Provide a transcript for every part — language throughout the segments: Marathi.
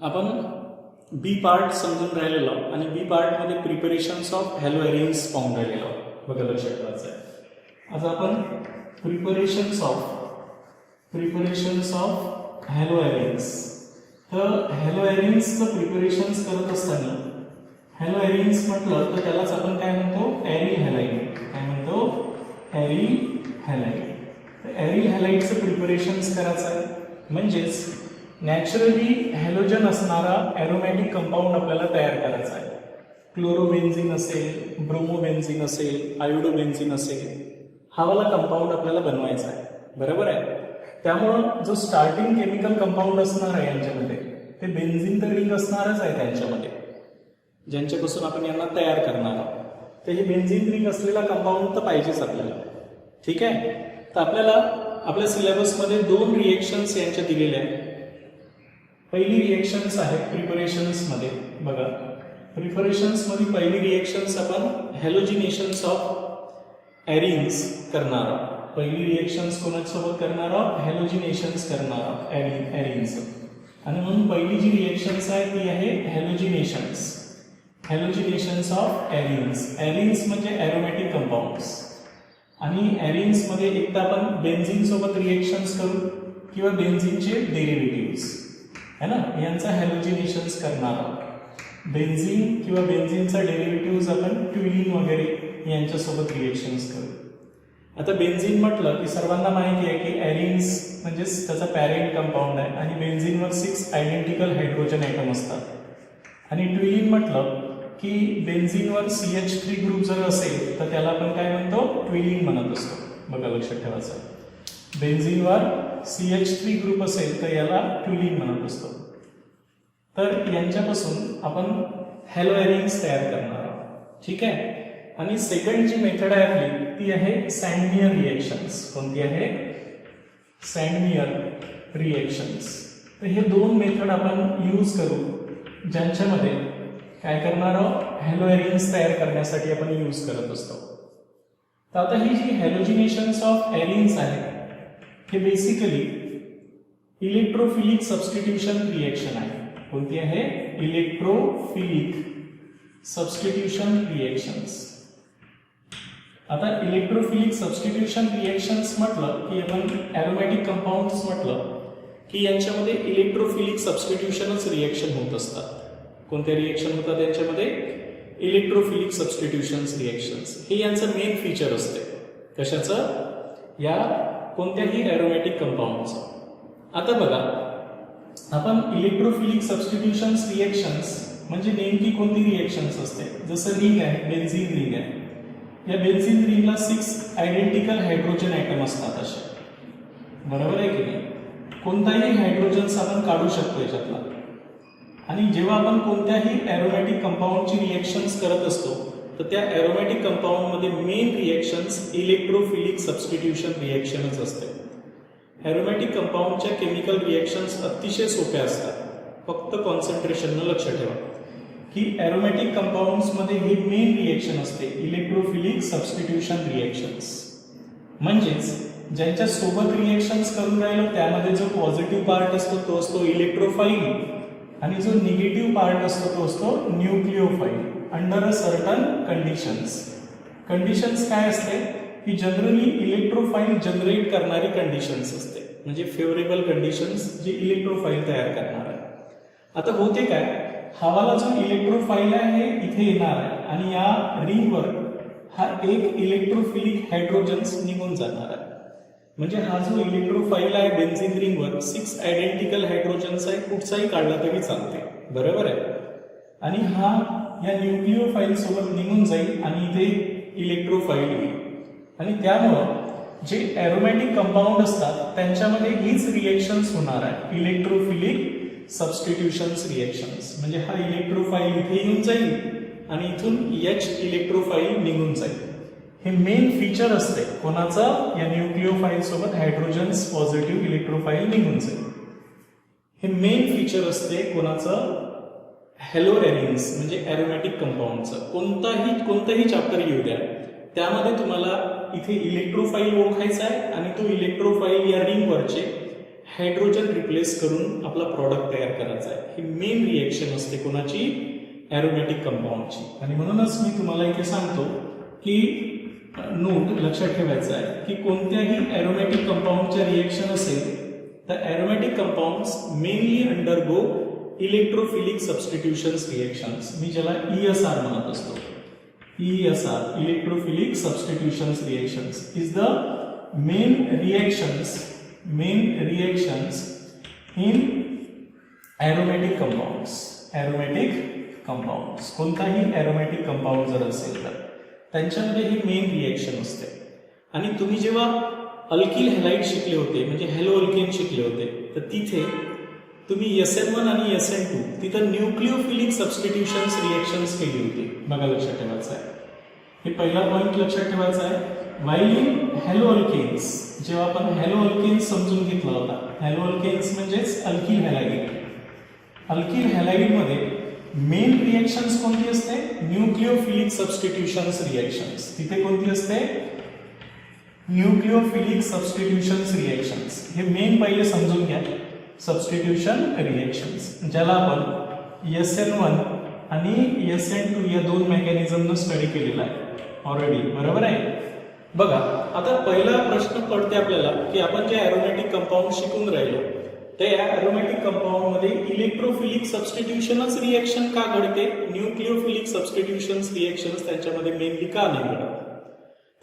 आपण बी पार्ट समजून राहिलेलो आणि बी पार्टमध्ये प्रिपरेशन्स ऑफ हॅलो एरिन्स पाहून राहिलेलो. बघा लक्षात ठेवायचं आहे. आज आपण प्रिपरेशन्स ऑफ हॅलो एरिन्स. तर हॅलो एरिन्सचं प्रिपरेशन्स करत असताना हॅलो एरिन्स म्हटलं तर त्यालाच आपण काय म्हणतो, एरिल हॅलाइड. काय म्हणतो, एरिल हॅलाइड. तर एरिल हॅलाइडचं प्रिपरेशन्स करायचं आहे. म्हणजेच नॅचरली हॅलोजन असणारा ॲरोमॅटिक कंपाऊंड आपल्याला तयार करायचा आहे. क्लोरोबेन्झिन असेल, ब्रोमोबेन्झिन असेल, आयोडोबेन्झिन असेल, हा वाला कंपाऊंड आपल्याला बनवायचा आहे. बरोबर आहे. त्यामुळं जो स्टार्टिंग केमिकल कंपाऊंड असणार आहे यांच्यामध्ये ते बेन्झिन तर रिंग असणारच आहे त्यांच्यामध्ये, ज्यांच्यापासून आपण यांना तयार करणार आहोत. तर हे बेन्झिन रिंग असलेला कंपाऊंड तर पाहिजेच आपल्याला. ठीक आहे. तर आपल्याला आपल्या सिलेबसमध्ये 2 रिएक्शन्स यांच्या दिलेल्या आहेत. पहिली रिएक्शन्स आहे प्रिपरेशन्समध्ये. बघा प्रिपरेशन्समध्ये पहिली रिएक्शन्स आपण हॅलोजिनेशन्स ऑफ एरिन्स करणार आहोत. पहिली रिएक्शन्स कोणासोबत करणार आहोत, हॅलोजिनेशन्स करणार आहोत एरिन्स. आणि म्हणून पहिली जी रिएक्शन्स आहे ती आहे हॅलोजिनेशन्स ऑफ एरिन्स. एरिन्स म्हणजे ॲरोमॅटिक कंपाऊंड्स. आणि एरिन्समध्ये एकदा आपण बेन्झिन सोबत रिएक्शन्स करू किंवा बेन्झिनचे डेरिव्हेटिव्ह्ज है ना, यांचा हॅलोजिनेशन्स करणार आहोत. बेन्झिन किंवा बेन्झिनचा डेरिव्हेटिव्ह्ज आपण ट्विलिन वगैरे यांच्यासोबत रिएक्शन्स करू. आता बेन्झिन म्हटलं की सर्वांना माहिती आहे की एरिन्स म्हणजेच त्याचा पॅरेंट कंपाऊंड आहे आणि बेन्झिनवर 6 आयडेंटिकल हायड्रोजन ॲटम असतात. आणि ट्विलिन म्हटलं की बेन्झिनवर CH3 ग्रुप जर असेल तर त्याला आपण काय म्हणतो, ट्विलिन म्हणत असतो. बघा लक्षात ठेवायचं. बेन्झिनवर CH3 ग्रुप असेल तर याला ट्विलिन म्हणत असतो. तर यांच्यापासून आपण हॅलो एरिन्स तयार करणार आहोत. ठीक आहे. आणि सेकंड जी मेथड आहे आपली ती आहे सँडमियर रिएक्शन्स. कोणती आहे, सँडमियर रिएक्शन्स. तर हे 2 मेथड आपण यूज करू ज्यांच्यामध्ये काय करणार आहोत, हॅलो एरिन्स तयार करण्यासाठी आपण यूज करत असतो. तर आता ही जी हॅलोजिनेशन्स ऑफ एरिन्स आहे हे बेसिकली इलेक्ट्रोफिलिक सबस्टिट्यूशन रिएक्शन आहे. कोणती आहे, इलेक्ट्रोफिलिक सबस्टिट्यूशन रिएक्शन्स. आता इलेक्ट्रोफिलिक सबस्टिट्यूशन रिएक्शन्स म्हटलं की आपण ॲरोमॅटिक कंपाऊंड्स म्हटलं की यांच्यामध्ये इलेक्ट्रोफिलिक सबस्टिट्यूशनच रिएक्शन होत असतात. कोणत्या रिएक्शन होतात यांच्यामध्ये, इलेक्ट्रोफिलिक सबस्टिट्यूशन्स रिएक्शन्स. हे यांचं मेन फीचर असते. कशाचं, या कोणत्याही ॲरोमॅटिक कंपाऊंडचं. आता बघा आपण इलेक्ट्रोफिलिक सबस्टिट्यूशन्स रिएक्शन्स म्हणजे नेमकी कोणती रिएक्शन्स असते. जसं रिंग आहे, बेन्झिन रिंग आहे. या बेन्झिन रिंगला 6 आयडेंटिकल हायड्रोजन ॲटम असतात असे. बरोबर आहे की नाही. कोणताही हायड्रोजन्स आपण काढू शकतो याच्यातला. आणि जेव्हा आपण कोणत्याही ॲरोमॅटिक कंपाऊंडची रिएक्शन्स करत असतो तर त्या ॲरोमॅटिक कंपाऊंडमध्ये मेन रिएक्शन्स इलेक्ट्रोफिलिक सबस्टिट्यूशन रिएक्शनच असते. ॲरोमॅटिक कंपाऊंडच्या केमिकल रिएक्शन्स अतिशय सोप्या असतात. फक्त कॉन्सन्ट्रेशननं लक्ष ठेवा की ॲरोमॅटिक कंपाऊंड्समध्ये ही मेन रिएक्शन असते इलेक्ट्रोफिलिक सबस्टिट्यूशन रिएक्शन्स. म्हणजेच ज्यांच्या सोबत रिएक्शन्स करून राहिलो त्यामध्ये जो पॉझिटिव्ह पार्ट असतो तो असतो इलेक्ट्रोफाईल आणि जो निगेटिव्ह पार्ट असतो तो असतो nucleophile under a certain conditions. Conditions काय असते की जनरली इलेक्ट्रोफाईल जनरेट करणारी कंडिशन्स असते. म्हणजे फेवरेबल कंडिशन्स जी इलेक्ट्रोफाईल तयार करणार आहे. आता होते काय, हवाला जो इलेक्ट्रोफाईल आहे हे इथे येणार आहे आणि या रिंगवर हा एक इलेक्ट्रोफिलिक हायड्रोजन्स निघून जाणार आहे. म्हणजे हा जो इलेक्ट्रोफाईल आहे बेन्झिन रिंगवर 6 आयडेंटिकल हायड्रोजन्स आहे, कुठचाही काढला तरी चालते. बरोबर आहे. आणि हा या न्यूक्लिओफाईल सोबत निघून जाईल आणि इथे इलेक्ट्रोफाईल होईल. आणि त्यामुळं जे ॲरोमॅटिक कंपाऊंड असतात त्यांच्यामध्ये हीच रिएक्शन्स होणार आहे, इलेक्ट्रोफिलिक सबस्टिट्यूशन्स रिएक्शन्स. म्हणजे हा इलेक्ट्रोफाईल इथे येऊन जाईल आणि इथून H इलेक्ट्रोफाईल निघून जाईल. हे मेन फीचर असते कोणाचं, या न्यूक्लिओफाईल सोबत हायड्रोजन्स पॉझिटिव्ह इलेक्ट्रोफाईल निघून जाईल. हे मेन फीचर असते कोणाचं, हॅलो एरिन्स म्हणजे ॲरोमॅटिक कंपाऊंडचं. कोणताही चॅप्टर येऊ द्या त्यामध्ये तुम्हाला इथे इलेक्ट्रोफाईल ओळखायचा आहे आणि तो इलेक्ट्रोफाईल या रिंगवरचे हायड्रोजन रिप्लेस करून आपला प्रॉडक्ट तयार करायचा आहे. ही मेन रिएक्शन असते कोणाची? ॲरोमॅटिक कंपाऊंडची. आणि म्हणूनच मी तुम्हाला इथे सांगतो की नोट लक्षात ठेवायचं आहे की कोणत्याही ॲरोमॅटिक कंपाऊंडच्या रिएक्शन असेल तर aromatic compounds mainly undergo electrophilic substitutions reactions. मी ज्याला ESR म्हणत असतो. ESR, electrophilic substitutions reactions, is the main reactions in aromatic compounds. Aromatic compounds. कोणताही aromatic compound जर असेल तर त्यांच्यामध्ये ही मेन रिएक्शन असते. आणि तुम्ही जेव्हा अल्किल हॅलाइड शिकले होते म्हणजे हॅलो अल्केन शिकले होते तर तिथे तुम्ही SN1 आणि SN2 तिथं न्यूक्लिओफिलिक सबस्टिट्यूशन्स रिएक्शन्स केली होती. बघा लक्षात ठेवायचं आहे. हे पहिला पॉईंट लक्षात ठेवायचा आहे. वाईल इन हॅलो अल्केन्स, जेव्हा आपण हॅलो अल्केन्स समजून घेतला होता, हॅलो अल्केन्स म्हणजेच अल्किल हॅलाइड. अल्किल हॅलाइडमध्ये मेन रिएक्शन्स कोणती असते? Nucleophilic substitutions reactions. तिथे कोणती असते? Nucleophilic substitutions reactions. हे मेन पहिले समजून घ्या. सबस्टिट्यूशन रिएक्शन्स ज्याला आपण SN1 आणि SN2 या दोन मेकॅनिझमनं स्टडी केलेला आहे ऑलरेडी. बरोबर आहे. बघा आता पहिला प्रश्न पडते आपल्याला की आपण जे ॲरोमॅटिक कंपाऊंड शिकून राहिलो त्या ॲरोमॅटिक कंपाऊंडमध्ये इलेक्ट्रोफिलिक सबस्टिट्यूशनच रिएक्शन का घडते? न्यूक्लिओफिलिक सबस्टिट्यूशन्स रिएक्शन्स त्यांच्यामध्ये मेनली का नाही घडत?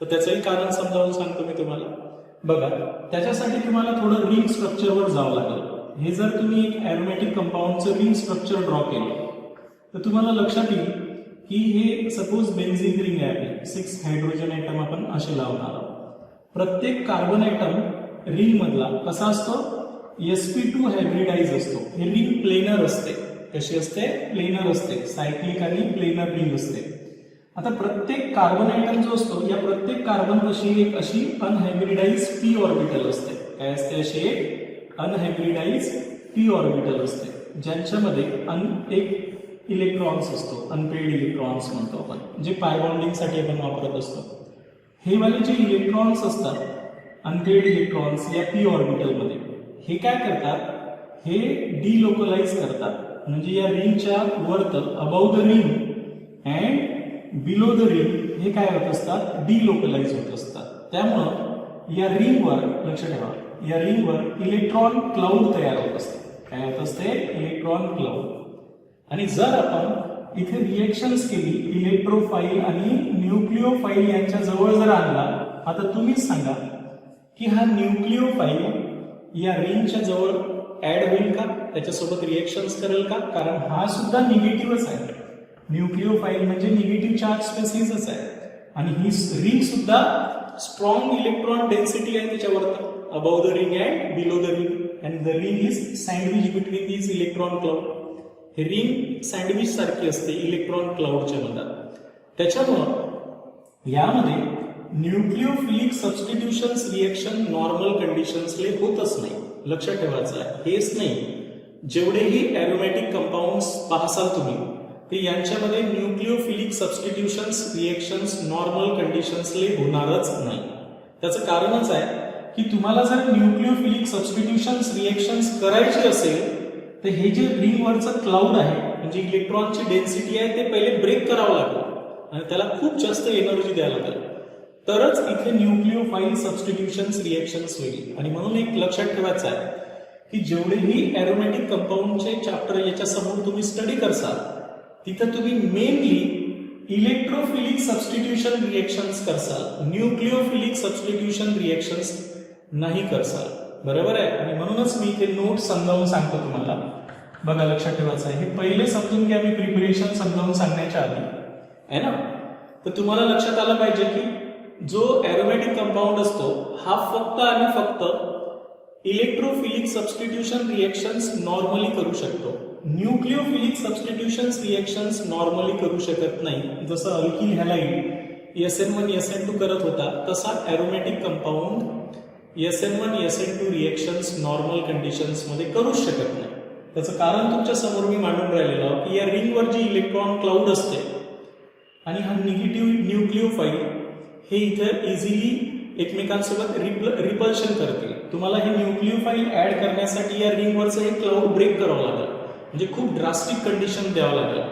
तर त्याचंही कारण समजावून सांगतो मी तुम्हाला. बघा त्याच्यासाठी तुम्हाला थोडं रिंग स्ट्रक्चरवर जावं लागेल. हे जर तुम्ही एक ॲरोमॅटिक कंपाऊंडचं रिंग स्ट्रक्चर ड्रॉ केलं तर तुम्हाला लक्षात येईल की हे सपोज बेन्झिन रिंग आहे. 6 हायड्रोजन ॲटम आपण असे लावणार आहोत. प्रत्येक कार्बन ॲटम रिंग मधला कसा असतो? sp2 हायब्रिडाइज असतो. हे रिंग प्लेनर असते. कशी असते? प्लेनर असते. सायक्लिक आणि प्लेनर रिंग असते. आता प्रत्येक कार्बन ॲटम जो असतो या प्रत्येक कार्बन पाशी एक अशी अनहायब्रिडाइज p ऑर्बिटल असते. काय असते? अशी एक अनहायब्रिडाइज p ऑर्बिटल असते ज्यांच्यामध्ये एक इलेक्ट्रॉन्स असतो. अनपेड इलेक्ट्रॉन्स म्हणतो आपण, जे पाय बॉन्डिंगसाठी आपण वापरत असतो. हे वाले जे इलेक्ट्रॉन्स असतात अनपेड इलेक्ट्रॉन्स या p ऑर्बिटलमध्ये हे काय करतात? हे डिलोकलाइज करतात. म्हणजे या रिंगच्या वरत above the ring and below the ring हे काय होत असतात? डिलोकलाइज होत असतात. त्यामुळं या रिंगवर लक्ष ठेवा, या रिंगवर इलेक्ट्रॉन क्लाउड तयार होत असते. काय होत असते? Electron cloud. आणि जर आपण इथे रिएक्शन्स केली इलेक्ट्रोफाईल आणि न्यूक्लिओफाईल यांच्या जवळ जर आणला, आता तुम्हीच सांगा की हा न्यूक्लिओफाईल या रिंगच्या जवळ ऍड होईल का? त्याच्यासोबत रिएक्शन्स करेल का? कारण हा सुद्धा निगेटिव्हच आहे. न्यूक्लिओफाईल म्हणजे निगेटिव्ह चार्ज स्पेसिसच आहे. आणि ही रिंग सुद्धा स्ट्रॉंग इलेक्ट्रॉन डेन्सिटी आहे त्याच्यावर above the ring and below the ring and the ring is sandwich between these electron cloud. हे रिंग सँडविच सारखी असते इलेक्ट्रॉन क्लाउडच्या मधात. त्याच्यामुळं यामध्ये न्यूक्लिओफिलिक सबस्टिट्यूशन्स रिएक्शन नॉर्मल कंडिशन्सले होतच नाही. लक्षात ठेवायचं आहे. हेच नाही, जेवढेही ॲरोमॅटिक कंपाऊंड्स पाहसाल तुम्ही ते यांच्यामध्ये न्यूक्लिओफिलिक सबस्टिट्यूशन्स रिएक्शन्स नॉर्मल कंडिशन्सले होणारच नाही. त्याचं कारणच आहे की तुम्हाला जर न्यूक्लिओफिलिक सबस्टिट्यूशन्स रिएक्शन्स करायची असेल तर हे जे रिंगवरचं क्लाउड आहे म्हणजे इलेक्ट्रॉनची डेन्सिटी आहे ते पहिले ब्रेक करावं लागेल आणि त्याला खूप जास्त एनर्जी द्यायला लागेल, तरच इथे न्यूक्लिओफाईल सबस्टिट्यूशन्स रिएक्शन्स होईल. आणि म्हणून एक लक्षात ठेवायचं आहे की जेवढेही ॲरोमॅटिक कंपाऊंडचे चॅप्टर याच्या समोर तुम्ही स्टडी करसाल तिथं तुम्ही मेनली इलेक्ट्रोफिलिक सबस्टिट्यूशन रिएक्शन्स करसाल, न्यूक्लिओफिलिक सबस्टिट्यूशन रिएक्शन्स नाही करसाल. बरोबर आहे. आणि म्हणूनच मी इथे नोट समजावून सांगतो तुम्हाला. बघा लक्षात ठेवायचं आहे. हे पहिले समजून घ्या मी प्रिपरेशन समजावून सांगण्याच्या आधी आहे ना. तर तुम्हाला लक्षात आलं पाहिजे की जो ॲरोमॅटिक कंपाऊंड असतो हा फक्त आणि फक्त इलेक्ट्रोफिलिक सबस्टिट्यूशन रिएक्शन्स नॉर्मली करू शकतो. न्यूक्लिओफिलिक सबस्टिट्यूशन्स रिएक्शन्स नॉर्मली करू शकत नाही. जसं अल्किल हॅलाइड SN1 SN2 करत होता तसा aromatic compound SN1 SN2 reactions normal कंडिशन्समध्ये करूच शकत नाही. त्याचं कारण तुमच्या समोर मी मांडून राहिलेलं आहे की या रिंगवर जी इलेक्ट्रॉन क्लाउड असते आणि हा निगेटिव्ह न्यूक्लिओफाईल हे इथं इझिली एकमेकांसोबत रिपल्शन करतील. तुम्हाला हे न्यूक्लिओफाईल ऍड करण्यासाठी या रिंगवरचं हे क्लाउड ब्रेक करावं लागेल, म्हणजे खूप ड्रास्टिक कंडिशन द्यावं लागेल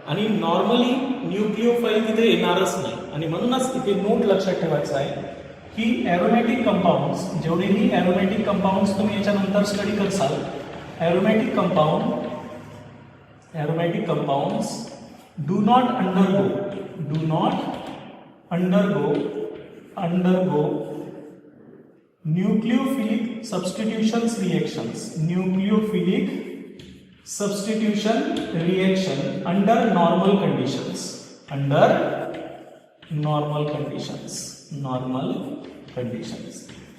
आणि नॉर्मली न्यूक्लिओफाईल तिथे येणारच नाही. आणि म्हणूनच इथे नोट लक्षात ठेवायचं आहे की एरोमॅटिक कंपाऊंड्स, जेवढेही एरोमॅटिक कंपाऊंड्स तुम्ही याच्यानंतर स्टडी करसाल, aromatic compounds do not undergo nucleophilic substitution reaction under normal conditions.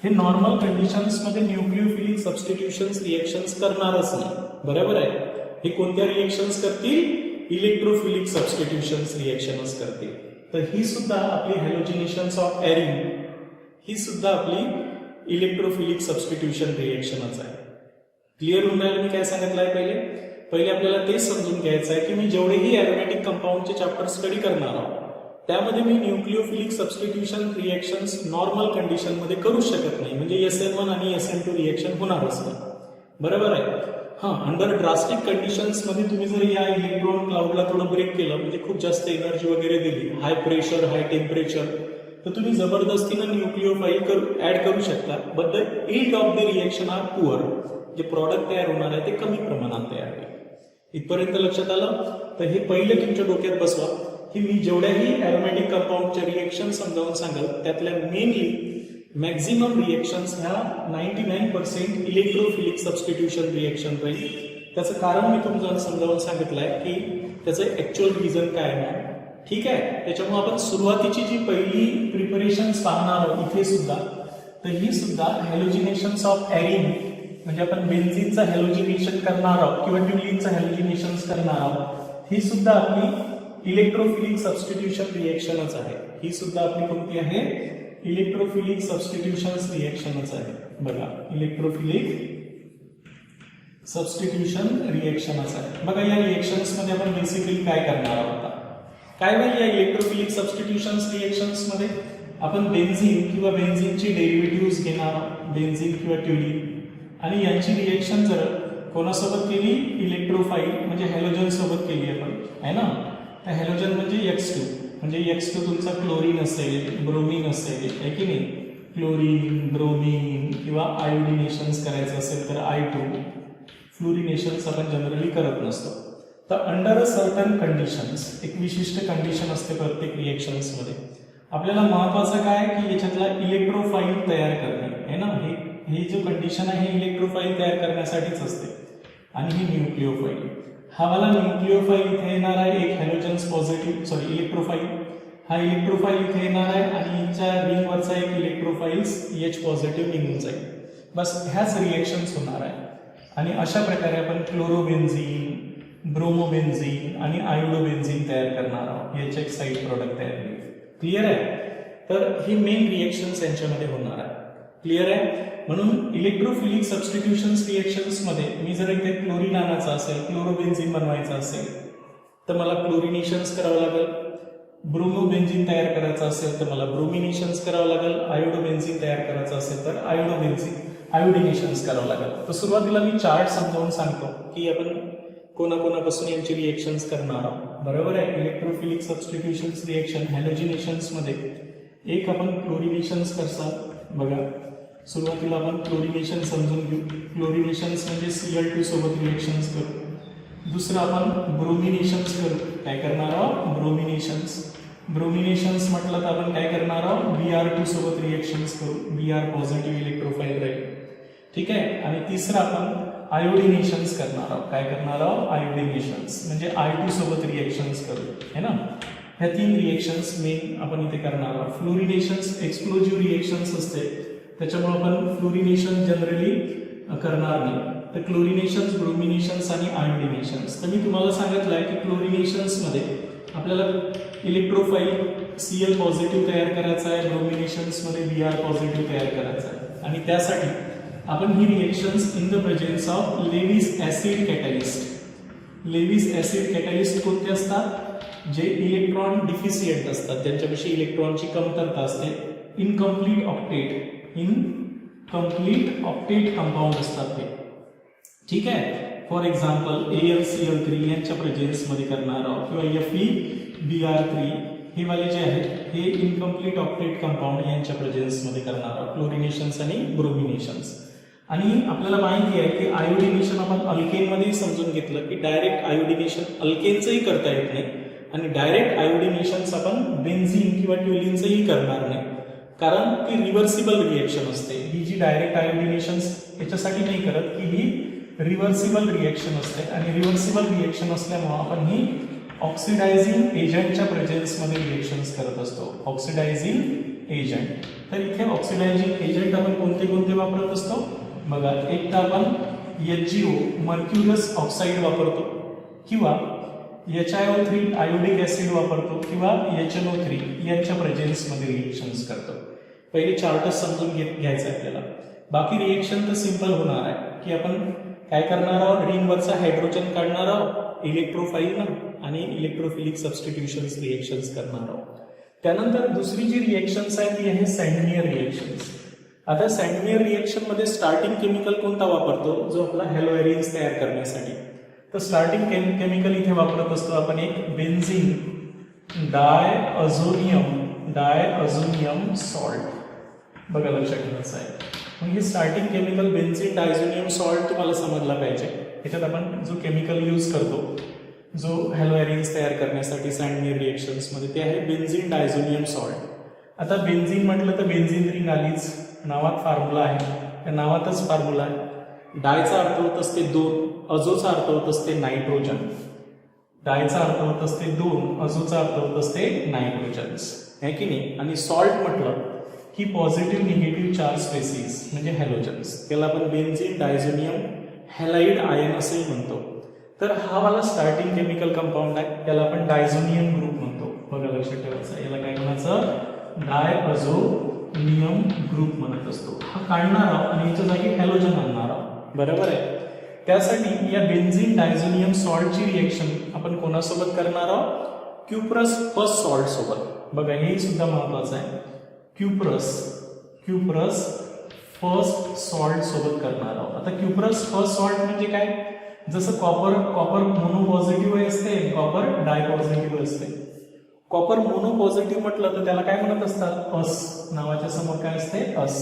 हे नॉर्मल कंडिशन्स मध्ये न्यूक्लिओफिलिक सबस्टिट्यूशन्स रिएक्शन्स करणारच नाही. बरोबर आहे. हे कोणत्या रिएक्शन्स करतील? इलेक्ट्रोफिलिक सबस्टिट्यूशन्स रिएक्शनच करतील. तर ही सुद्धा आपली हॅलोजिनेशन्स ऑफ एरिन, ही सुद्धा आपली इलेक्ट्रोफिलिक सबस्टिट्यूशन रिएक्शनच आहे. क्लिअर होऊन राहिलं मी काय सांगितलं आहे? पहिले आपल्याला तेच समजून घ्यायचं आहे की मी जेवढेही एरोमॅटिक कंपाऊंडचे चॅप्टर स्टडी करणार आहोत त्यामध्ये मी nucleophilic substitution reactions normal condition मध्ये करू शकत नाही, म्हणजे SN1 आणि SN2 रिएक्शन होणारच नाही. बरोबर आहे. अंडर ड्रास्टिक कंडिशन्स मध्ये तुम्ही जर या इलेक्ट्रॉन क्लाउडला थोडं ब्रेक केलं, म्हणजे खूप जास्त एनर्जी वगैरे दिली, हाय प्रेशर हाय टेम्परेचर, तर तुम्ही जबरदस्तीनं न्यूक्लिओफाईल ऍड करू शकता. But the end of the reaction are poor. जे प्रॉडक्ट तयार होणार आहे ते कमी प्रमाणात तयार होईल. इथपर्यंत लक्षात आलं? तर हे पहिले तुमच्या डोक्यात बसवा की मी जेवढ्याही एरोमॅटिक कंपाऊंडच्या रिएक्शन समजावून सांगाल त्यातल्या मेनली मॅक्झिमम रिएक्शन्स ह्या 99% इलेक्ट्रोफिलिक सबस्टिट्यूशन रिएक्शन राहील. त्याचं कारण मी तुम्हाला समजावून सांगितलं आहे की त्याचं ऍक्च्युअल रिझन काय आहे. ठीक आहे. त्याच्यामुळे आपण सुरुवातीची जी पहिली प्रिपरेशन्स पाहणार आहोत इथे सुद्धा, तर ही सुद्धा हॅलोजिनेशन्स ऑफ एरिन, म्हणजे आपण बेन्झीनचं हॅलोजिनेशन करणार आहोत किंवा ट्युलिनचं हॅलोजिनेशन करणार आहोत, ही सुद्धा आपली इलेक्ट्रोफिलिक सबस्टिट्यूशन रिएक्शनच आहे. ही सुद्धा आपली कोणती आहे? इलेक्ट्रोफिलिक सबस्टिट्यूशन रिएक्शनच आहे. बघा, इलेक्ट्रोफिलिक सबस्टिट्यूशन रिएक्शनच आहे. बघा, या रिएक्शन्स मध्ये आपण बेसिकली काय करणार आहोत? काय होईल या इलेक्ट्रोफिलिक सबस्टिट्यूशन रिएक्शन्स मध्ये? आपण बेन्झीन किंवा बेन्झीनची डेरिव्हेटिव्ह घेणार, बेन्झीन किंवा ट्युलिन, आणि यांची रिएक्शन जर कोणासोबत केली? इलेक्ट्रोफाईल म्हणजे हॅलोजन सोबत केली आपण, आहे ना. तर हॅलोजन म्हणजे X2, म्हणजे X2 तुमचा क्लोरीन असेल, ब्रोमीन असेल, आहे की नाही. क्लोरीन, ब्रोमीन किंवा आयोडिनेशन्स करायचं असेल तर I2. फ्लोरिनेशन्स आपण जनरली करत नसतो. तर अंडर अ सर्टन कंडिशन्स, एक विशिष्ट कंडिशन असते प्रत्येक रिएक्शन्स मध्ये. आपल्याला महत्वाचं काय की याच्यातला इलेक्ट्रोफाईल तयार करणे, आहे ना. ही जो कंडिशन आहे इलेक्ट्रोफाईल तयार करण्यासाठीच असते. आणि ही न्यूक्लिओफाईल, हा वाला न्यूक्लिओफाईल इथे येणार आहे, एक हॅलोजन्स पॉझिटिव्ह इलेक्ट्रोफाईल, हा इलेक्ट्रोफाईल इथे येणार आहे आणि याच्या रिंगवरचा एक इलेक्ट्रोफाईल्स H पॉझिटिव्ह निघून जाईल. बस ह्याच रिएक्शन्स होणार आहे. आणि अशा प्रकारे आपण क्लोरोबेन्झीन, ब्रोमोबेन्झीन आणि आयोडोबेन्झीन तयार करणार आहोत. याचे एक साईड प्रोडक्ट तयार होईल. क्लिअर आहे? तर ही मेन रिएक्शन्स यांच्यामध्ये होणार आहे. क्लिअर आहे? म्हणून इलेक्ट्रोफिलिक सबस्टिट्यूशन रिएक्शन्स मध्ये मी जर इथे क्लोरीन आणायचं असेल, क्लोरोबेन्झीन बनवायचं असेल तर मला क्लोरिनेशन्स करावं लागेल. ब्रोमोबेन्झीन तयार करायचं असेल तर मला ब्रोमिनेशन्स करावं लागेल. आयोडोबेन्झीन तयार करायचं असेल तर आयोडिनेशन्स करावं लागेल. तर सुरुवातीला मी चार्ट समजावून सांगतो की आपण कोणाकोणापासून यांची रिएक्शन्स करणार आहोत. बरोबर आहे. इलेक्ट्रोफिलिक सबस्टिट्यूशन रिएक्शन हॅलोजिनेशन्स मध्ये एक आपण क्लोरिनेशन्स करसाल. बघा, सुरुवातीला आपण क्लोरिनेशन समजून घेऊ. क्लोरिनेशन्स म्हणजे Cl2 सोबत रिएक्शन्स करू. दुसरं आपण ब्रोमिनेशन्स करू. काय करणार आहोत? ब्रोमिनेशन्स म्हटलं तर आपण काय करणार आहोत? Br2 सोबत रिएक्शन्स करू. Br पॉझिटिव्ह इलेक्ट्रोफाईल राहील. ठीक आहे. आणि तिसरं आपण आयोडिनेशन्स करणार आहोत. काय करणार आहोत? आयोडिनेशन्स म्हणजे I2 सोबत रिएक्शन्स करू, है ना. ह्या 3 रिएक्शन्स मेन आपण इथे करणार आहोत. फ्लोरिनेशन्स एक्सप्लोजिव्ह रिएक्शन्स असते, त्याच्यामुळे आपण फ्लोरिनेशन जनरली करणार नाही. तर क्लोरिनेशन्स, ब्रोमिनेशन्स आणि आयोडिनेशन्स. तर मी तुम्हाला सांगितलं आहे की क्लोरिनेशन्स मध्ये आपल्याला इलेक्ट्रोफाईल Cl पॉझिटिव्ह तयार करायचा आहे, ब्रोमिनेशन्स मध्ये Br पॉझिटिव्ह तयार करायचा आहे. आणि त्यासाठी आपण ही reactions in the presence of Lewis acid catalyst. Lewis acid catalyst कोणते असतात? जे इलेक्ट्रॉन डिफिशियंट असतात, त्यांच्यापेक्षा इलेक्ट्रॉनची कमतरता असते. Incomplete octet, complete octet compound असतात ते. ठीक आहे. फॉर एक्झाम्पल AlCl3 यांच्या प्रेझेन्समध्ये करणार आहोत किंवा FeBr3 हे वाले जे आहेत हे इनकम्प्लीट ऑक्टेट कंपाऊंड यांच्या प्रेझेन्समध्ये करणार आहोत, क्लोरिनेशन्स आणि ब्रोमिनेशन्स. आणि आपल्याला माहिती आहे की आयोडिनेशन आपण अल्केनमध्येही समजून घेतलं की डायरेक्ट आयोडिनेशन अल्केनचंही करता येत नाही आणि डायरेक्ट आयोडिनेशन्स आपण बेन्झीन किंवा ट्युलिनचंही करणार नाही, कारण ती रिव्हर्सिबल रिएक्शन असते. ही जी डायरेक्ट आयोडिनेशन्स याच्यासाठी नाही करत की ही रिव्हर्सिबल रिएक्शन असते आणि रिव्हर्सिबल रिएक्शन असल्यामुळे आपण ही ऑक्सिडायझिंग एजंटच्या प्रेझेन्समध्ये रिएक्शन्स करत असतो. Oxidizing agent. तर इथे ऑक्सिडायझिंग एजंट आपण कोणते कोणते वापरत असतो बघा. एक तर आपण HgO मर्क्युरस ऑक्साईड वापरतो किंवा HiO3 आयोडिक ऍसिड वापरतो किंवा HNO3 यांच्या प्रेझेन्समध्ये रिएक्शन्स करतो. पहिले चार्टच समजून घ्यायचं आहे आपल्याला. बाकी रिएक्शन तर सिंपल होणार आहे की आपण काय करणार आहोत, रिंगवरचा हायड्रोजन काढणार आहोत इलेक्ट्रोफाईल आणि इलेक्ट्रोफिलिक सबस्टिट्यूशन्स रिएक्शन्स करणार आहोत. त्यानंतर दुसरी जी रिएक्शन्स आहे ती आहे सँडमियर रिएक्शन्स. आता सँडमियर रिएक्शन मध्ये स्टार्टिंग केमिकल कोणता वापरतो, जो आपला हॅलोएरिन्स तयार करण्यासाठी. तर स्टार्टिंग केमिकल इथे वापरत असतो आपण एक बेन्झीन डायअझोनियम सॉल्ट. बघा लक्षात ठेवायचं आहे. मग हे starting chemical benzene diazonium salt तुम्हाला समजला पाहिजे. याच्यात आपण जो केमिकल यूज करतो जो हॅलोएरिन्स तयार करण्यासाठी सँडमियर रिएक्शन्समध्ये ते आहे बेन्झीन डायझोनियम सॉल्ट. आता बेन्झीन म्हटलं तर बेन्झीन रिंग आलीच, नावात फॉर्म्युला आहे, त्या नावातच फॉर्म्युला आहे. डायचा अर्थ होत असते 2, अझोचा अर्थ होत असते नायट्रोजन. डायचा अर्थ होत असते 2, अझोचा अर्थ होत असते नायट्रोजन्स, आहे की नाही. आणि सॉल्ट म्हटलं की पॉझिटिव्ह निगेटिव्ह चार्ज स्पेसिस म्हणजे हॅलोजन्स. त्याला आपण बेन्झीन डायझोनियम हॅलाइड आयन असंही म्हणतो. तर हा वाला स्टार्टिंग केमिकल कंपाऊंड आहे, त्याला आपण डायझोनियम ग्रुप म्हणतो. बघा लक्षात ठेवायचं, याला काय म्हणायचं, डायअझोनियम ग्रुप म्हणत असतो. हा काढणार आहोत आणि याच्या जागी हॅलोजन आणणार आहोत. बरोबर आहे. त्यासाठी या बेन्झीन डायझोनियम सॉल्टची रिएक्शन आपण कोणासोबत करणार आहोत, क्युप्रस फर्स्ट सॉल्ट सोबत. बघा हे सुद्धा महत्वाचं आहे. क्युप्रस फर्स्ट सॉल्ट सोबत करणार आहोत. आता क्युप्रस फर्स्ट सॉल्ट म्हणजे काय, जसं कॉपर मोनो पॉझिटिव्ह असते, कॉपर डाय पॉझिटिव्ह असते. कॉपर मोनो पॉझिटिव्ह म्हटलं तर त्याला काय म्हणत असतात, अस. नावाच्या समोर काय असते, अस.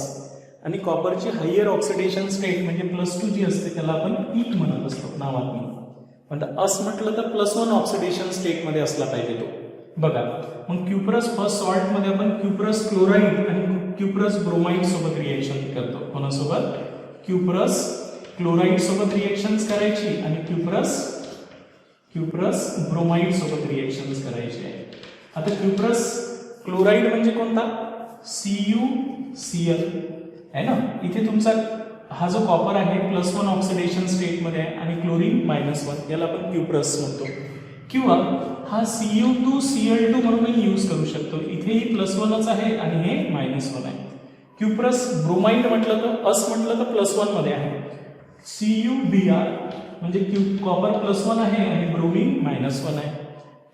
आणि कॉपरची हायर ऑक्सिडेशन स्टेट म्हणजे +2 जी असते त्याला आपण ईक म्हणत असतो नावात. म्हणतात अस म्हटलं तर +1 ऑक्सिडेशन स्टेटमध्ये असला पाहिजे तो. बघा मग क्युप्रस फर्स्ट सॉल्ट मध्ये आपण क्युप्रस क्लोराईड आणि क्युप्रस ब्रोमाइड सोबत रिएक्शन करतो. कोणासोबत, क्युप्रस क्लोराईड सोबत रिएक्शन्स करायची आणि क्युप्रस ब्रोमाइड सोबत रिएक्शन्स करायची. आता क्युप्रस क्लोराईड म्हणजे कोणता, CuCl आहे ना. इथे तुमचा हा जो कॉपर आहे +1 ऑक्सिडेशन स्टेटमध्ये आहे आणि क्लोरीन -1, याला आपण क्युप्रस म्हणतो. किंवा हा Cu2Cl2 म्हणूनही यूज करू शकतो. इथेही +1च आहे आणि हे -1 आहे. क्युप्रस ब्रोमाइड म्हटलं तर अस म्हटलं तर +1 मध्ये आहे. CuBr म्हणजे कॉपर +1 आहे आणि ब्रोमीन -1 आहे.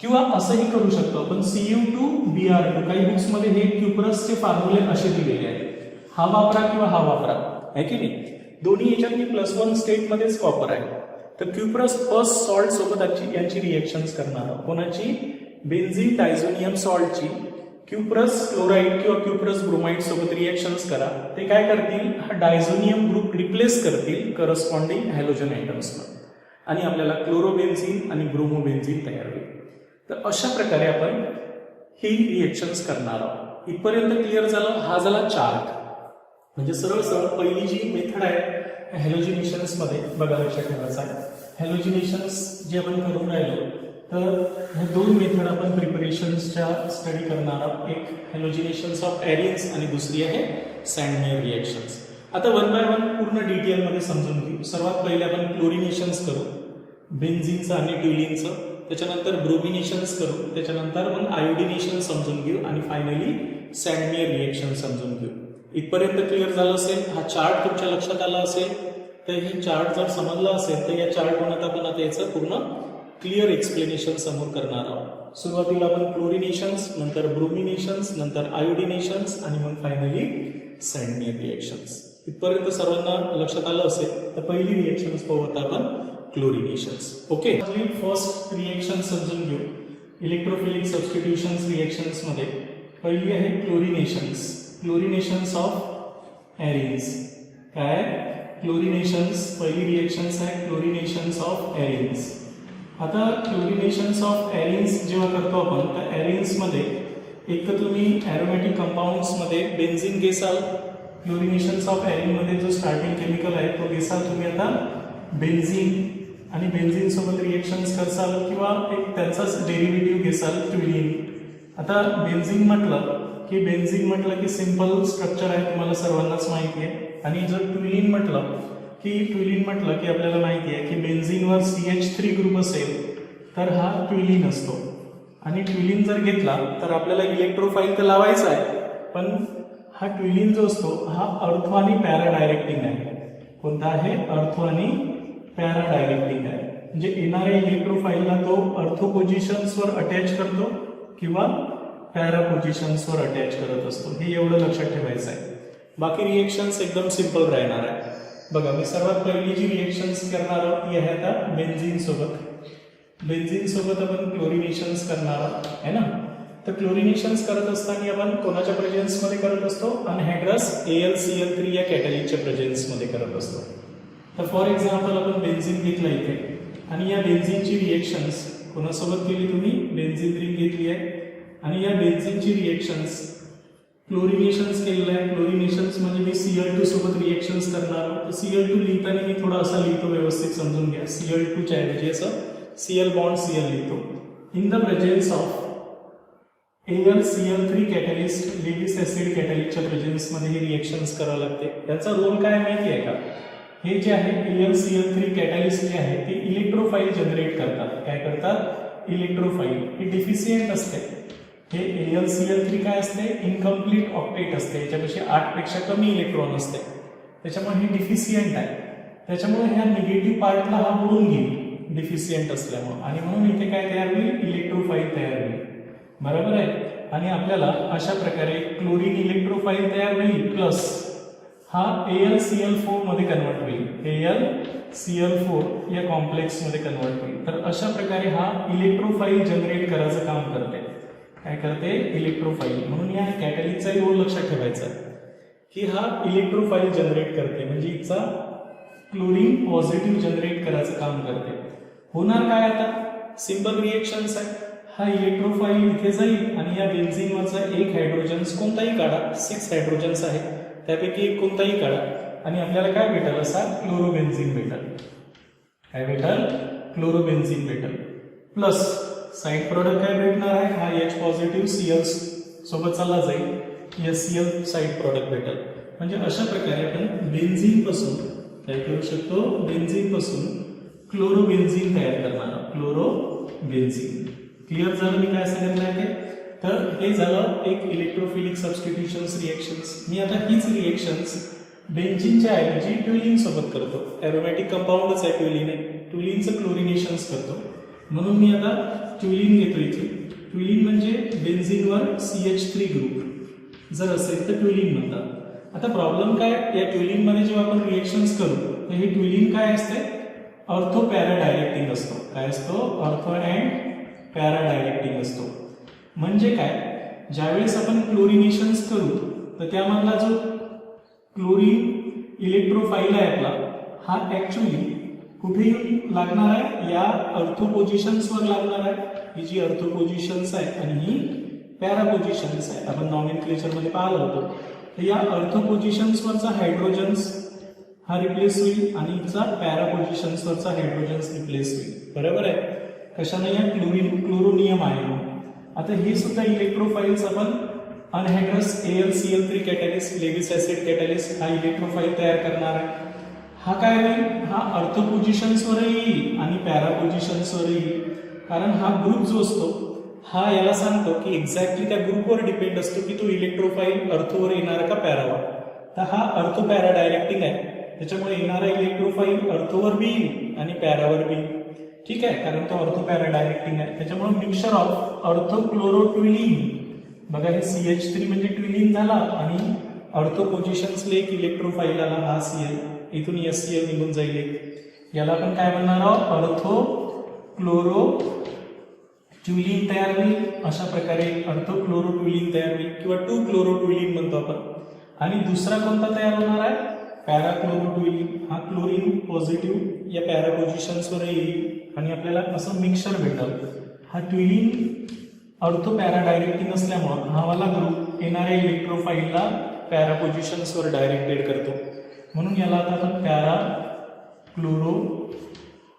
किंवा असंही करू शकतो आपण Cu2Br2. काही बुक्स मध्ये हे क्युप्रसचे फॉर्म्युले असे दिलेले आहेत, हा वापरा किंवा हा वापरा, आहे की नाही. दोन्ही याच्यात +1 स्टेटमध्येच कॉपर आहे. तर क्युप्रस फर्स्ट सॉल्ट सोबत यांची रिएक्शन्स करणार आहोत. कोणाची, बेन्झीन डायझोनियम सॉल्टची क्युप्रस क्लोराईड किंवा क्युप्रस ब्रोमाइड सोबत रिएक्शन्स करा. ते काय करतील, हा डायझोनियम ग्रुप रिप्लेस करतील करस्पॉन्डिंग हॅलोजन आयटम्समध्ये आणि आपल्याला क्लोरोबेन्झीन आणि ब्रोमोबेन्झीन तयार होईल. तर अशा प्रकारे आपण ही रिएक्शन्स करणार आहोत. इथपर्यंत क्लिअर झालं. हा झाला चार्ट. म्हणजे सरळ पहिली जी मेथड आहे हॅलोजिनेशन्स मध्ये, बघा लक्षात ठेवायचं आहे. हॅलोजिनेशन्स जे आपण करून राहिलो तर हे 2 मेथड आपण प्रिपरेशन्सच्या स्टडी करणार आहोत. एक हॅलोजिनेशन्स ऑफ एरिन्स आणि दुसरी आहे सँडमियर रिएक्शन्स. आता 1 बाय 1 पूर्ण डिटेलमध्ये समजून घेऊ. सर्वात पहिले आपण क्लोरिनेशन्स करू, बेन्झीनचं आणि ट्युलिनचं. त्याच्यानंतर ब्रोमिनेशन्स करू, त्याच्यानंतर मग आयोडिनेशन समजून घेऊ आणि फायनली सँडमियर रिएक्शन समजून घेऊ. इथपर्यंत क्लिअर झालं असेल. हा चार्ट तुमच्या लक्षात आला असेल. तर हे चार्ट जर समजला असेल तर या चार्टमध्ये आपण आता याचं पूर्ण क्लिअर एक्सप्लेनेशन समोर करणार आहोत. सुरुवातीला आपण क्लोरिनेशन्स, नंतर ब्रोमिनेशन्स, नंतर आयोडिनेशन्स आणि मग फायनली सँडमियर रिएक्शन्स. इथपर्यंत सर्वांना लक्षात आलं असेल. तर पहिली रिएक्शन्स पाहू आता आपण क्लोरिनेशन्स. ओके, फर्स्ट रिएक्शन समजून घेऊ. इलेक्ट्रोफिलिक सबस्टिट्यूशन्स रिएक्शन्स मध्ये पहिली आहे क्लोरिनेशन्स. क्लोरिनेशन्स ऑफ एरिन्स. काय क्लोरिनेशन्स पहिली रिएक्शन्स आहे क्लोरिनेशन्स ऑफ एरिन्स. आता क्लोरिनेशन्स ऑफ एरिन्स जेव्हा करतो आपण तर एरिन्स मध्ये एक तर तुम्ही ॲरोमॅटिक कंपाऊंड्स मध्ये बेन्झिन घेसाल. क्लोरिनेशन्स ऑफ एरिन मध्ये जो स्टार्टिंग केमिकल आहे तो घेसाल तुम्ही आता बेन्झिन, आणि बेन्झिन सोबत रिएक्शन्स करसाल किंवा एक त्यांचाच डेरिव्हेटिव्ह घेसाल ट्विलिन. आता बेन्झिन म्हटलं की सिंपल स्ट्रक्चर आहे, तुम्हाला सर्वांनाच माहिती आहे. आणि जर ट्विलिन म्हटलं की आपल्याला माहिती आहे की बेन्झिनवर CH3 ग्रुप असेल तर हा ट्विलिन असतो. आणि ट्विलिन जर घेतला तर आपल्याला इलेक्ट्रोफाईल तर लावायचा आहे, पण हा ट्विलिन जो असतो हा अर्थो आणि पॅरा डायरेक्टिंग आहे. कोणता आहे? अर्थो आणि पॅरा डायरेक्टिंग आहे. म्हणजे येणाऱ्या इलेक्ट्रोफाईलला तो अर्थो पोझिशन्सवर अटॅच करतो किंवा पॅरा पोझिशन्सवर अटॅच करत असतो. हे एवढं लक्षात ठेवायचं आहे. बाकी रिएक्शन्स एकदम सिंपल राहणार आहे. बघा, मी सर्वात पहिली जी रिएक्शन्स करणार आहोत ती आहे आता बेन्झिन सोबत आपण क्लोरिनेशन्स करणार आहोत है ना. तर क्लोरिनेशन्स करत असताना आपण कोणाच्या प्रेझेन्समध्ये करत असतो? अनहायड्रस AlCl3 या कॅटलिकच्या प्रेझेन्समध्ये करत असतो. तर फॉर एक्झाम्पल आपण बेन्झिन घेतलं इथे आणि या बेन्झिनची रिएक्शन्स कोणासोबत केली तुम्ही? बेन्झिन रिंग घेतली आहे आणि या बेन्झिनची रिएक्शन्स क्लोरिनेशन्स केलेलं आहे. क्लोरिनेशन्स म्हणजे मी Cl2 सोबत रिएक्शन्स करणार आहोत. Cl2 लिहिताना मी थोडा असा लिहितो, व्यवस्थित समजून घ्या. Cl2च्या ऐवजी असं Cl बॉन्ड Cl लिहितो. In the presence of AlCl3 catalyst, Lewis acid कॅटलिकच्या प्रेझेन्समध्ये ही रिएक्शन्स करावं लागते. याचा रोल काय माहिती आहे का? हे जे आहे AlCl3 कॅटलिस्ट जे आहे ते इलेक्ट्रोफाईल जनरेट करतात. काय करतात? इलेक्ट्रोफाईल. हे डिफिशियंट असते. हे AlCl3 काय असते? इनकम्प्लीट ऑक्टेट असते. याच्यापेक्षा 8 पेक्षा कमी इलेक्ट्रॉन असते. त्याच्यामुळे हे डिफिशियंट आहे. त्याच्यामुळे ह्या निगेटिव्ह पार्टला हा बुडून घेईल डिफिशियंट असल्यामुळे, आणि म्हणून इथे काय तयार होईल? इलेक्ट्रोफाईल तयार होईल. बरोबर आहे. आणि आपल्याला अशा प्रकारे क्लोरीन इलेक्ट्रोफाईल तयार होईल प्लस हा AlCl4 मध्ये कन्वर्ट होईल. AlCl4 या कॉम्प्लेक्स मध्ये कन्वर्ट होईल. तर अशा प्रकारे हा इलेक्ट्रोफाईल जनरेट करायचं काम करते. काय करते? इलेक्ट्रोफाईल. म्हणून या कॅटलिकचाही रोल लक्षात ठेवायचा की हा इलेक्ट्रोफाईल जनरेट करते, म्हणजे हिचा क्लोरीन पॉझिटिव्ह जनरेट करायचं काम करते. होणार काय? आता सिंपल रिएक्शन्स आहे. हा इलेक्ट्रोफाईल इथे जाईल आणि या बेन्झिनवरचा एक हायड्रोजन्स कोणताही काढा, 6 हायड्रोजन्स आहे त्यापैकी एक कोणताही काढा आणि आपल्याला काय भेटेल? असा क्लोरोबेन्झिन भेटेल. काय भेटेल? क्लोरोबेन्झिन भेटेल. प्लस साइड प्रोडक्ट काय भेटणार आहे? हा H पॉझिटिव्ह Cl सोबत चालला जाईल, HCl साइड प्रोडक्ट भेटेल. म्हणजे अशा प्रकारे आपण बेन्झिन पासून काय करू शकतो? बेन्झिन पासून क्लोरोबेन्झिन तयार करणार आहोत. क्लोरोबेन्झिन. क्लिअर झालं मी काय सांगितलं आहे? तर हे झालं एक इलेक्ट्रोफिलिक सबस्टिट्यूशन्स रिएक्शन्स. मी आता हीच रिएक्शन्स बेन्झिनच्या ऐवजी ट्विलिन सोबत करतो. ॲरोमॅटिक कंपाऊंडच आहे ट्विलिन आहे. ट्विलिनचं क्लोरिनेशन्स करतो. म्हणून मी आता ट्विलिन घेतो इथे. ट्विलिन म्हणजे बेन्झिनवर CH3 ग्रुप जर असेल तर ट्विलिन म्हणतात. आता प्रॉब्लेम काय? या ट्विलिनमध्ये जेव्हा आपण रिएक्शन्स करू तर हे ट्विलिन काय असते? अर्थो पॅरा डायरेक्टिंग असतो. काय असतो? अर्थो अँड पॅरा डायरेक्टिंग असतो. म्हणजे काय? ज्यावेळेस आपण क्लोरिनेशन्स करू तर त्यामधला जो क्लोरीन इलेक्ट्रोफाईल आहे आपला, हा ऍक्च्युली कुठे येऊन लागणार आहे? या अर्थो पोझिशन्सवर लागणार आहे. ही जी अर्थो पोझिशन्स आहे आणि ही पॅरा पोझिशन्स आहे. आपण नॉमेनक्लेचरमध्ये पाहिलं होतं. तर या अर्थो पोझिशन्सवरचा हायड्रोजन्स हा रिप्लेस होईल आणि हिचा पॅरा पोझिशन्सवरचा हायड्रोजन्स रिप्लेस होईल. बरोबर आहे. कशाने? या क्लोरोनियम आहे. आता हे सुद्धा इलेक्ट्रोफाईल्स आपण anhydrous AlCl3 catalyst, Lewis acid catalyst हा इलेक्ट्रोफाईल तयार करणार आहे. हा काय होईल? हा अर्थो पोझिशन्सवर येईल आणि पॅरा पोझिशन्सवर येईल. कारण हा ग्रुप जो असतो हा याला सांगतो की एक्झॅक्टली त्या ग्रुपवर डिपेंड असतो की तो इलेक्ट्रोफाईल अर्थोवर येणार का पॅरावर. तर हा अर्थो पॅरा डायरेक्टिंग आहे. त्याच्यामुळे येणारा इलेक्ट्रोफाईल अर्थोवर बी येईल आणि पॅरावर बी. ठीक आहे, कारण तो अर्थो पॅरा डायरेक्टिंग आहे. त्याच्यामुळे मिक्सचर ऑफ अर्थो क्लोरो ट्विलिन. बघा, हे CH3 म्हणजे ट्विलिन झाला आणि ऑर्थो पोझिशन्सला एक इलेक्ट्रोफाईल आला, हा Cl, इथून SCl निघून जाईल एक, याला आपण काय म्हणणार आहोत, ऑर्थो क्लोरो ट्युलिन तयार होईल. अशा प्रकारे ऑर्थो क्लोरो ट्युलिन तयार होईल किंवा 2 क्लोरो ट्युलिन म्हणतो आपण. आणि दुसरा कोणता तयार होणार आहे, पॅरा क्लोरो ट्युलिन. हा क्लोरीन पॉझिटिव्ह या पॅरा पोझिशन्सवर येईल आणि आपल्याला असं मिक्सचर भेटेल. हा ट्युलिन ऑर्थो पॅरा डायरेक्टिंग असल्यामुळं हा वाला ग्रुप येणाऱ्या इलेक्ट्रोफाईलला पॅरा पोझिशन्सवर डायरेक्टेड करतो, म्हणून याला आता आपण पॅरा क्लोरो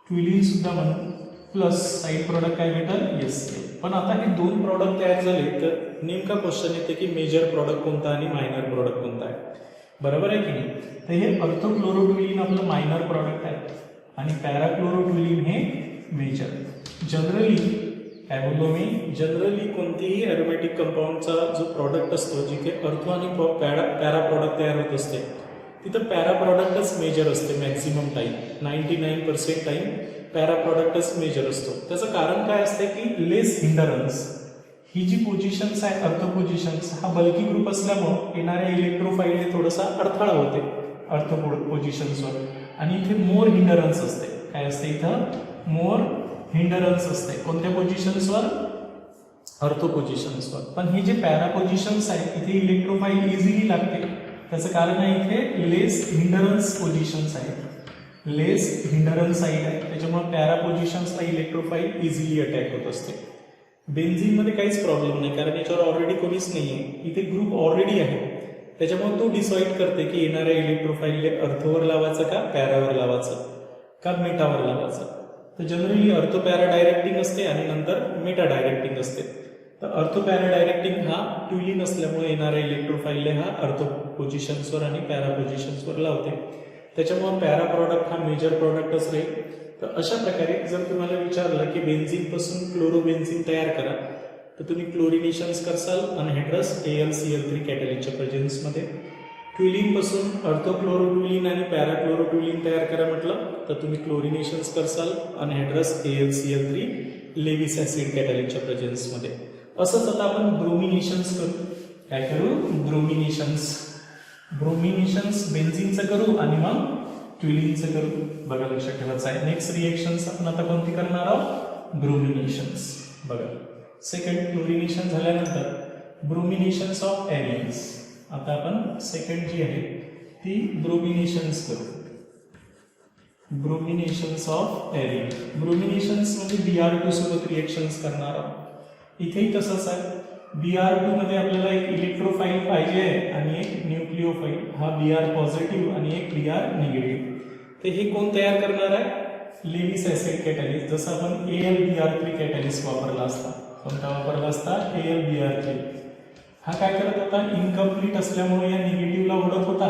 ट्युलिन सुद्धा म्हणू. प्लस साईड प्रॉडक्ट काय भेटेल, SCl. पण आता हे 2 प्रॉडक्ट तयार झाले तर नेमका क्वेश्चन येते की मेजर प्रॉडक्ट कोणता आणि मायनर प्रॉडक्ट कोणता आहे, बरोबर आहे की नाही. तर हे ऑर्थो क्लोरो ट्युलिन आपलं मायनर प्रॉडक्ट आहे आणि पॅरा क्लोरो ट्युलिन हे मेजर. जनरली काय बोललो मी, जनरली कोणतीही ॲरोमॅटिक कंपाऊंडचा जो प्रॉडक्ट असतो, जिथे ऑर्थो आणि पॅरा प्रॉडक्ट तयार होत असते, तिथं पॅरा प्रॉडक्टच मेजर असते. मॅक्झिमम टाईम 99% टाईम पॅरा प्रॉडक्टच मेजर असतो. त्याचं कारण काय असते की लेस हिंडरन्स. ही जी पोझिशन्स आहे ऑर्थो पोझिशन्स, हा बल्की ग्रुप असल्यामुळे येणाऱ्या इलेक्ट्रोफाईलने थोडासा अडथळा होते ऑर्थो पोझिशन्सवर, आणि इथे मोर हिंडरन्स असते. काय असते इथं, मोर हिंडरन्स असते. कोणत्या पोझिशन्सवर, ऑर्थो पोझिशन्सवर. पण हे जे पॅरा पोझिशन्स आहेत इथे इलेक्ट्रोफाईल इझिली लागते. त्याचं कारण आहे इथे लेस हिंडरन्स पोझिशन्स आहेत, लेस हिंडरन्स साईड आहे, त्याच्यामुळे पॅरा पोझिशन्सला इलेक्ट्रोफाईल इझिली अटॅक होत असते. बेन्झीनमध्ये काहीच प्रॉब्लेम नाही, कारण याच्यावर ऑलरेडी कोणीच नाही आहे, इथे ग्रुप ऑलरेडी आहे. त्याच्यामुळे तो डिसाईड करते की येणाऱ्या इलेक्ट्रोफाईलने अर्थोवर लावायचं का पॅरावर लावायचं का मेटावर लावायचं. तर जनरली अर्थो पॅरा डायरेक्टिंग असते आणि नंतर मेटा डायरेक्टिंग असते. तर अर्थो पॅरा डायरेक्टिंग हा ट्युलिन असल्यामुळे येणाऱ्या इलेक्ट्रोफाईलने हा अर्थो पोझिशन्सवर आणि पॅरा पोझिशन्सवर लावते. त्याच्यामुळे पॅरा प्रॉडक्ट हा मेजर प्रॉडक्टच राहील. तर अशा प्रकारे जर तुम्हाला विचारलं की बेन्झीन पासून क्लोरोबेन्झीन तयार करा, तर तुम्ही क्लोरिनेशन्स करसाल अनहायड्रस AlCl3 कॅटलिस्टच्या प्रेझेन्समध्ये. ट्युलिन पासून ऑर्थोक्लोरोट्युलिन आणि पॅराक्लोरोट्युलिन तयार करा म्हटलं तर तुम्ही क्लोरिनेशन्स करसाल अनहायड्रस AlCl3 लेविस ऍसिड कॅटलिस्टच्या प्रेझेन्समध्ये. असंच आता आपण ब्रोमिनेशन्स करू. काय करू, ब्रोमिनेशन्स बेन्झीनचं करू आणि मग ट्युलिनचं करू. बघा लक्षात ठेवायचं आहे. नेक्स्ट रिएक्शन्स आपण आता कोणती करणार आहोत, ब्रोमिनेशन्स. बघा सेकंड क्लोरिनेशन झाल्यानंतर ब्रोमिनेशन्स ऑफ एरियन्स. आता आपण सेकंड जी आहे ती ब्रोमिनेशन्स करू. ब्रोमिनेशन्स ऑफ एरियन. ब्रोमिनेशन्स म्हणजे Br2 सोबत रिएक्शन्स करणार आहोत. इथेही तसंच आहे. Br2 मध्ये आपल्याला एक इलेक्ट्रोफाईल पाहिजे आहे आणि एक न्यूक्लिओफाईल. हा Br पॉझिटिव्ह आणि एक Br निगेटिव्ह. तर हे कोण तयार करणार आहे, लेविस ऍसिड कॅटलिस्ट. जसं आपण AlBr3 कॅटलिस्ट वापरला असता. कोणता वापरला असता, AlBr3. हा काय करत होता, इनकम्प्लीट असल्यामुळे या निगेटिव्हला ओढत होता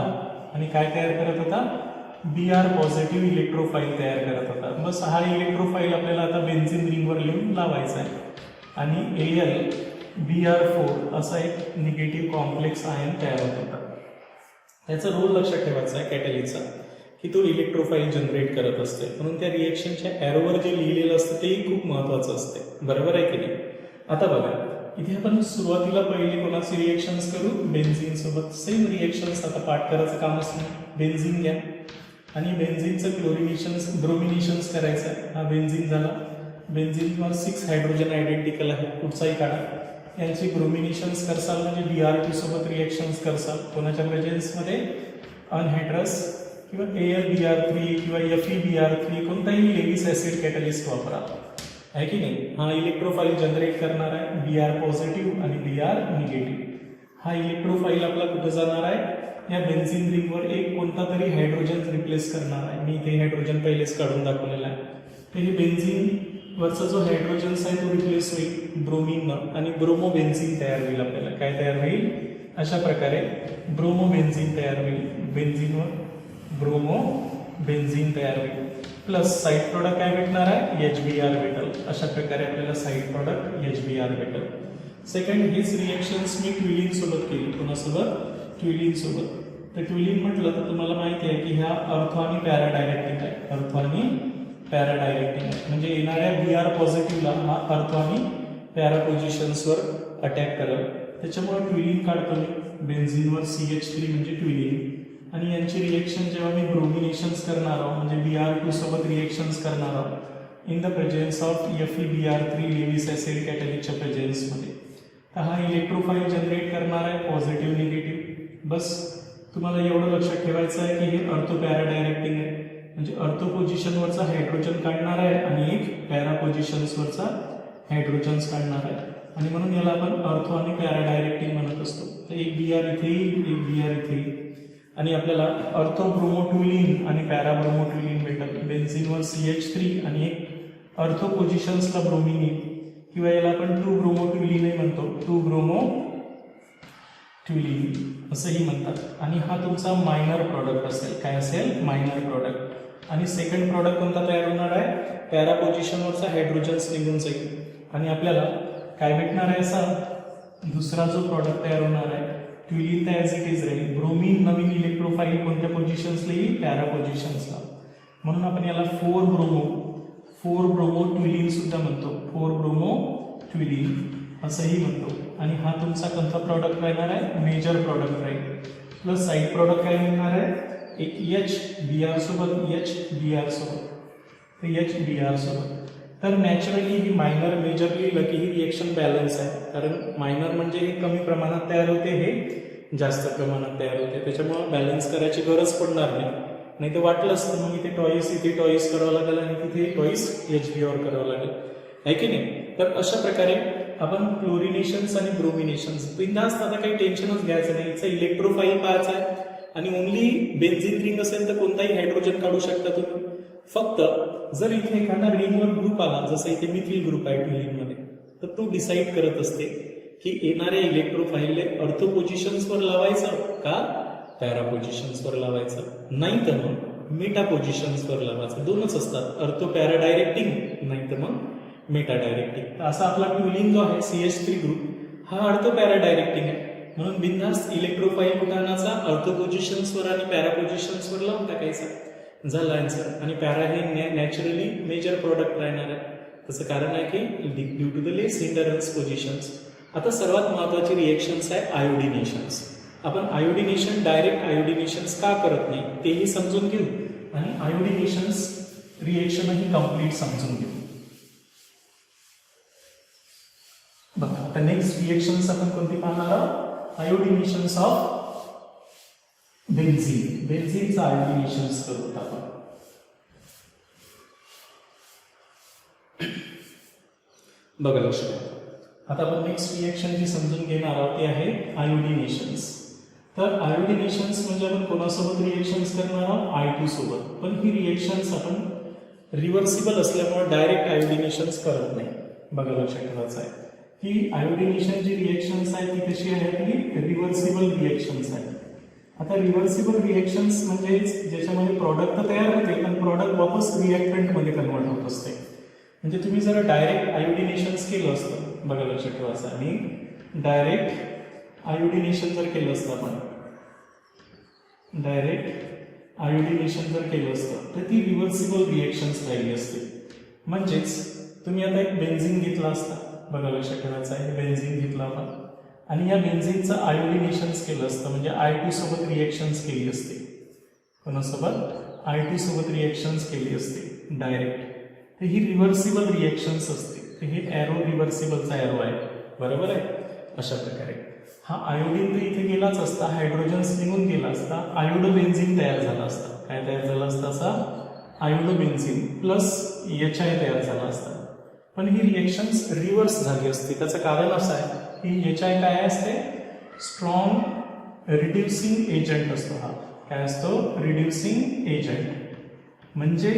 आणि काय तयार करत होता, Br पॉझिटिव्ह इलेक्ट्रोफाईल तयार करत होता. बस हा इलेक्ट्रोफाईल आपल्याला आता बेन्झीन रिंगवर लिहून लावायचा आहे आणि AlBr4 असा एक निगेटिव्ह कॉम्प्लेक्स आयन तयार होत होता. त्याचा रोल लक्षात ठेवायचा आहे कॅटलिस्टचा, की तो इलेक्ट्रोफाईल जनरेट करत असते. म्हणून त्या रिएक्शनच्या ॲरोवर जे लिहिलेलं असतं तेही खूप महत्त्वाचं असते, बरोबर आहे की नाही. आता बघा इथे आपण सुरुवातीला पहिले कोणाची रिएक्शन्स करू, बेन्झीन सोबत. सेम रिएक्शन्स आता पाठ करायचं कामच नाही. बेन्झीन घ्या आणि बेन्झीनचं क्लोरिनेशन्स ब्रोमिनेशन्स करायचं आहे. हा बेन्झीन झाला. बेन्झीनवर 6 हायड्रोजन आयडेंटिकल आहे. पुढचाही काढा. यांची ब्रोमिनेशन्स करसाल म्हणजे Br2 सोबत रिएक्शन्स करसाल. कोणाच्या प्रेझेन्समध्ये, अनहायड्रस किंवा AlBr3 किंवा FeBr3 कोणताही लेविस ऍसिड कॅटलिस्ट वापरा, आहे की नाही. हा इलेक्ट्रोफाईल जनरेट करणार आहे Br पॉझिटिव्ह आणि Br निगेटिव्ह. हा इलेक्ट्रोफाईल आपला कुठे जाणार आहे, या बेन्झीन रिंगवर एक कोणता तरी हायड्रोजन रिप्लेस करणार आहे. मी इथे हायड्रोजन पहिलेच काढून दाखवलेला आहे. तर हे बेन्झीन वरचा जो हायड्रोजन्स आहे तो रिप्लेस होईल ब्रोमिननं आणि ब्रोमोबेन्झीन तयार होईल. आपल्याला काय तयार होईल, अशा प्रकारे ब्रोमोबेन्झीन तयार होईल. बेन्झीनवर ब्रोमोबेन्झीन तयार होईल. प्लस साईड प्रॉडक्ट काय भेटणार आहे, HBr भेटेल. अशा प्रकारे आपल्याला साईड प्रॉडक्ट HBr भेटेल. सेकंड हेच रिएक्शन्स मी ट्युलिन सोबत केली. कोणासोबत, ट्युलिन सोबत. तर ट्युलिन म्हटलं तर तुम्हाला माहिती आहे की ह्या अर्थो आणि पॅरा डायरेक्टिंग आहे. अर्थो आणि पॅरा डायरेक्टिंग आहे म्हणजे येणाऱ्या Br पॉझिटिव्हला हा अर्थो आणि पॅरा पोझिशन्सवर अटॅक करेल. त्याच्यामुळे ट्युलिन काढतो मी. बेन्झिनवर CH3 म्हणजे ट्विलिंग, आणि यांची रिएक्शन जेव्हा मी ब्रोमिनेशन्स करणार आहोत म्हणजे Br2 सोबत रिएक्शन्स करणार आहोत in the presence of FeBr3 Lewis acid कॅटॅलिकच्या प्रेझेन्समध्ये, तर हा इलेक्ट्रोफाईल जनरेट करणार आहे पॉझिटिव्ह निगेटिव्ह. बस तुम्हाला एवढं लक्षात ठेवायचं आहे की हे ऑर्थो पॅरा डायरेक्टिंग आहे, म्हणजे ऑर्थो पोझिशनवरचा हायड्रोजन काढणार आहे आणि एक पॅरा पोझिशन्सवरचा हायड्रोजन्स काढणार आहे, आणि म्हणून याला आपण ऑर्थो आणि पॅरा डायरेक्टिंग म्हणत असतो. तर एक Br इथे येईल, एक Br इथे येईल, आणि आपल्याला ऑर्थो ब्रोमोट्विलिन आणि पॅरा ब्रोमोट्विलिन भेटल. बेन्झिनवर CH3 आणि एक ऑर्थो पोझिशन्सला ब्रोमिन येईल, किंवा याला आपण 2 ब्रोमोट्विलिन म्हणतो, 2 ब्रोमोट्विलिन असंही म्हणतात. आणि हा तुमचा मायनर प्रॉडक्ट असेल. काय असेल? Minor product. आणि सेकंड प्रॉडक्ट कोणता तयार होणार आहे? पॅरा पोझिशनवरचा हायड्रोजन्स निघून जाईल, आणि आपल्याला काय भेटणार आहे? असा दुसरा जो प्रॉडक्ट तयार होणार आहे ट्विलिन तर ॲज इट इज राहील. ब्रोमिन नवीन इलेक्ट्रोफाईल कोणत्या पोझिशन्सला येईल? पॅरा पोझिशन्सला. म्हणून आपण याला 4 ब्रोमो ट्विलिन सुद्धा म्हणतो, 4 ब्रोमो ट्विलिन असंही म्हणतो. आणि हा तुमचा कोणता प्रॉडक्ट राहणार आहे? मेजर प्रॉडक्ट राहील. प्लस साईड प्रॉडक्ट काय मिळणार आहे? एक HBr सोबत, HBr सोबत, तर HBr सोबत. तर नॅचरली ही मायनर मेजर लिहिलं की ही रिएक्शन बॅलन्स आहे, कारण मायनर म्हणजे हे कमी प्रमाणात तयार होते, हे जास्त प्रमाणात तयार होते, त्याच्यामुळे बॅलन्स करायची गरज पडणार नाही तर वाटलं असतं मग इथे टॉईस करावं लागेल आणि तिथे टॉईस HBr करावं लागेल, आहे की नाही. तर अशा प्रकारे आपण क्लोरिनेशन्स आणि ब्रोमिनेशन्स बिनधास्त, आता काही टेन्शनच घ्यायचं नाही. याचं इलेक्ट्रोफाईल पाहायचं आहे, आणि ओनली बेन्झिन रिंग असेल तर कोणताही हायड्रोजन काढू शकता तुम्ही. फक्त जर इथे एखादा रिंगवर ग्रुप आला, जसं इथे मिथिल ग्रुप आहे ट्विलिनमध्ये, तर तो डिसाईड करत असते की येणाऱ्या इलेक्ट्रोफाईलने ऑर्थो पोझिशन्सवर लावायचं का पॅरा पोझिशन्सवर लावायचं, नाही तर मग मेटा पोझिशन्सवर लावायचं. दोनच असतात, ऑर्थो पॅरा डायरेक्टिंग नाही तर मग मेटा डायरेक्टिंग. असा आपला ट्विलिन जो आहे CH3 ग्रुप हा ऑर्थो पॅरा डायरेक्टिंग आहे, म्हणून बिनधास्त इलेक्ट्रोफाईल कुठानाचा ऑर्थो पोझिशन्सवर आणि पॅरा पोझिशन्सवर लावून टाकायचा, झाला आन्सर. आणि पॅरा हे नॅचरली मेजर प्रॉडक्ट राहणार आहे. त्याचं कारण आहे की due to the less hindrance positions. आता सर्वात महत्वाची रिएक्शन्स आहे आयोडिनेशन्स. आपण आयोडिनेशन डायरेक्ट आयोडिनेशन्स का करत नाही तेही समजून घेऊ, आणि आयोडिनेशन्स रिएक्शनही कम्प्लीट समजून घेऊ. बघा आता नेक्स्ट रिएक्शन्स आपण कोणती पाहणार आहोत? आयोडिनेशन्स ऑफ बेन्झीन. बेन्झीनचा आयोडिनेशन्स करू आपण. बघा लक्षात. आता आपण नेक्स्ट रिएक्शन जी समजून घेणार आहोत ती आहे आयोडिनेशन्स. तर आयोडिनेशन्स म्हणजे आपण कोणासोबत रिएक्शन्स करणार आहोत? I2 सोबत. पण ही रिएक्शन्स आपण रिव्हर्सिबल असल्यामुळे डायरेक्ट आयोडिनेशन्स करत नाही. बघा लक्षात ठेवायचं आहे की आयोडिनेशन जी रिएक्शन्स आहे ती कशी आहे? ती रिव्हर्सिबल रिएक्शन्स आहे. आता रिव्हर्सिबल रिएक्शन्स म्हणजे ज्याच्यामध्ये प्रॉडक्ट तयार होते पण प्रॉडक्ट वापस रिएक्टंटमध्ये कन्वर्ट होत असते. म्हणजे तुम्ही जर डायरेक्ट आयोडिनेशन्स केलं असतं, बघा लक्षात ठेवायचं, आणि डायरेक्ट आयोडिनेशन जर केलं असतं, आपण डायरेक्ट आयोडिनेशन जर केलं असतं तर ती रिव्हर्सिबल रिएक्शन्स राहिली असते. म्हणजेच तुम्ही आता एक बेन्झिन घेतला असता, बघा लक्षात ठेवायचं आहे, बेन्झिन घेतला आपण आणि या बेन्झिनचं आयोडिनेशन्स केलं असतं, म्हणजे I2 सोबत रिएक्शन्स केली असते. कोणासोबत? I2 सोबत रिएक्शन्स केली असते डायरेक्ट. तर ही रिव्हर्सिबल रिएक्शन्स असते. तर हे एरो रिव्हर्सिबलचा एरो आहे, बरोबर आहे. अशा प्रकारे हा आयोडीन तर इथे गेलाच असता, हायड्रोजन्स निघून गेला असता, आयोडो बेन्झिन तयार झाला असता. काय तयार झाला असता? असा आयोडो बेन्झिन प्लस HI तयार झाला असता. पण ही रिएक्शन्स रिव्हर्स झाली असती. त्याचं कारण असं आहे की HI काय असते? स्ट्रॉंग रिड्युसिंग एजंट असतो. हा काय असतो? Reducing agent. म्हणजे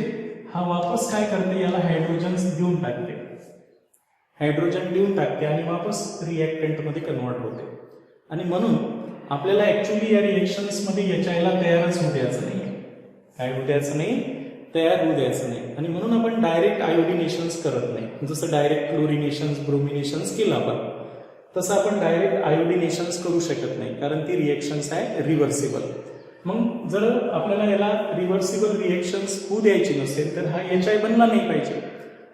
हा वापस काय करते? याला हायड्रोजन्स देऊन टाकते, हायड्रोजन देऊन टाकते आणि वापस रिएक्टंटमध्ये कन्वर्ट होते. आणि म्हणून आपल्याला ऍक्च्युली या रिएक्शन्समध्ये HI ला तयारच होऊ द्यायचं नाही. काय होऊ द्यायचं नाही? तयार होऊ द्यायचं नाही. आणि म्हणून आपण डायरेक्ट आयोडिनेशन्स करत नाही. जसं डायरेक्ट क्लोरिनेशन्स, ब्रोमिनेशन्स केलं आपण, तसं आपण डायरेक्ट आयोडिनेशन्स करू शकत नाही, कारण ती रिएक्शन्स आहे रिव्हर्सिबल. मग जर आपल्याला याला रिव्हर्सिबल रिएक्शन्स होऊ द्यायची नसेल तर हा HI बनला नाही पाहिजे.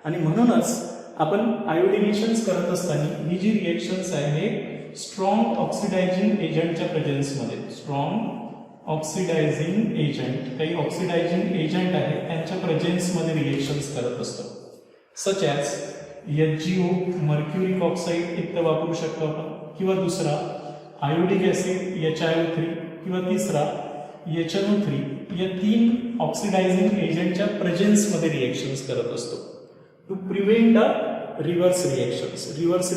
आणि म्हणूनच आपण आयोडिनेशन्स करत असताना ही जी रिएक्शन्स आहे हे स्ट्रॉंग ऑक्सिडायझिंग एजंटच्या प्रेझेन्समध्ये, स्ट्रॉंग ऑक्सिडायझिंग एजंट, काही ऑक्सिडायझिंग एजंट आहे त्यांच्या प्रेझेन्समध्ये रिएक्शन्स करत असतो. Such as HgO, mercuric oxide एक तर वापरू शकतो आपण, किंवा दुसरा आयोडिक ॲसिड HiO3, किंवा तिसरा HNO3, या 3 ऑक्सिडायझिंग एजंटच्या प्रेझेन्समध्ये रिएक्शन्स करत असतो टू प्रिव्हेंट रिव्हर्स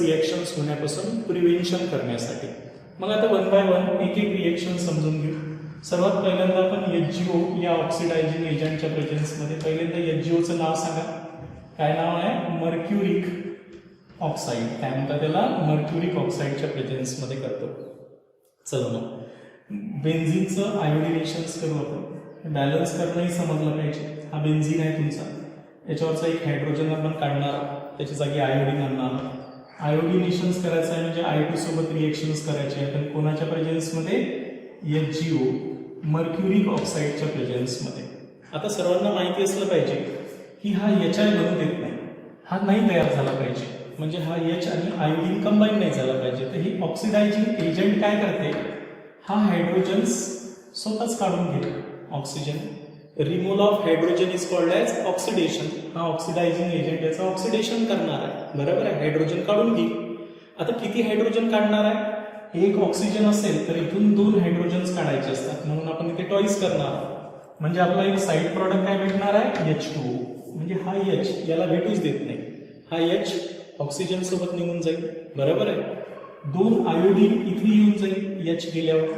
रिएक्शन्स होण्यापासून प्रिव्हेन्शन करण्यासाठी. मग आता वन बाय वन एक एक रिएक्शन समजून घेऊ. सर्वात पहिल्यांदा आपण HgO या ऑक्सिडायझिंग एजंटच्या प्रेझेन्समध्ये, पहिल्यांदा HgOचं नाव सांगा. काय नाव आहे? Mercuric oxide. काय म्हणतात त्याला? मर्क्युरिक ऑक्साईडच्या प्रेझेन्समध्ये करतो. चला मग बेन्झिनचं आयोडिनेशन्स करू आपण. बॅलन्स करणंही समजलं पाहिजे. हा बेन्झिन आहे तुमचा, याच्यावरचा एक हायड्रोजन आपण काढणार, त्याच्या जागी आयोडीन आणणार. आयोडिनेशन्स करायचं आहे म्हणजे I2 सोबत रिएक्शन्स करायचे आहे, पण कोणाच्या प्रेझेन्समध्ये? HgO, मर्क्युरिक ऑक्साईडच्या प्रेझेन्समध्ये. आता सर्वांना माहिती असलं पाहिजे की हा HI बनून देत नाही, हा नाही तयार झाला पाहिजे, म्हणजे हा H आणि आयोडीन कंबाईन नाही झाला पाहिजे. तर ही ऑक्सिडायझिंग एजंट काय करते? हा हायड्रोजन्स स्वतःच काढून घेते oxygen. Removal of hydrogen is called as oxidation. हा ऑक्सिडायझिंग एजंट याचं ऑक्सिडेशन करणार आहे, बरोबर आहे. हायड्रोजन काढून घे. आता किती हायड्रोजन काढणार आहे? एक ऑक्सिजन असेल तर इथून 2 हायड्रोजन्स काढायचे असतात, म्हणून आपण इथे टॉईस करणार. म्हणजे आपला एक साईड प्रॉडक्ट काय भेटणार आहे? H2O. म्हणजे हा H याला भेटूच देत नाही, हा H ऑक्सिजन सोबत निघून जाईल, बरोबर आहे. 2 आयोडीन इथे येऊन जाईल H गेल्यावर,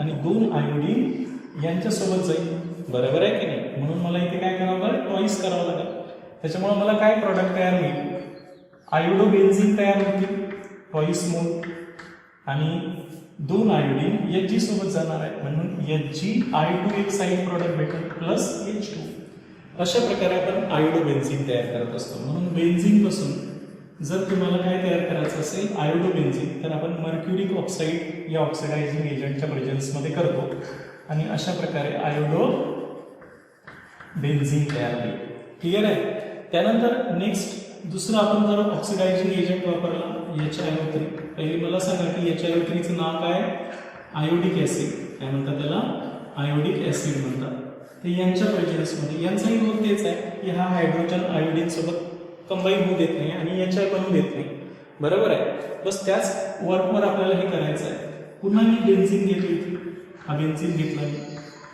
आणि 2 आयोडीन यांच्यासोबत जाईल, बरोबर आहे की नाही. म्हणून मला इथे काय करावं लागेल? टॉईस करावं लागेल. त्याच्यामुळे मला काय प्रॉडक्ट तयार होईल? आयोडोबेन्झिन तयार होतील, टॉईस मोल, आणि 2 आयोडीन Hg सोबत जाणार आहे, म्हणून HgI2 एक साईड प्रॉडक्ट भेटेल प्लस H2. अशा प्रकारे आपण आयोडोबेन्झिन तयार करत असतो. म्हणून बेन्झिन पासून जर तुम्हाला काय तयार करायचं असेल आयोडोबेन्झिन, तर आपण मर्क्युरिक ऑक्साईड या ऑक्सिडायझिंग एजंटच्या प्रेझेन्समध्ये करतो, आणि अशा प्रकारे आयोडो बेन्झिन तयार होईल. क्लिअर आहे. त्यानंतर नेक्स्ट दुसरं आपण जर ऑक्सिडायझिंग एजंट वापरला HiO3. पहिले मला सांगा की HiO3चं नाव काय? Iodic acid. काय म्हणतात त्याला? आयोडिक ॲसिड म्हणतात. तर यांच्या प्रेझेन्समध्ये यांचाही रोल तेच आहे की हा हायड्रोजन आयोडीन सोबत कंबाईन होऊ देत नाही आणि HI बनवू देत नाही, बरोबर आहे. बस त्याच वर्कवर आपल्याला हे करायचं आहे. पुन्हा मी बेन्झिन घेतली, हा बेन्झिन घेतला मी,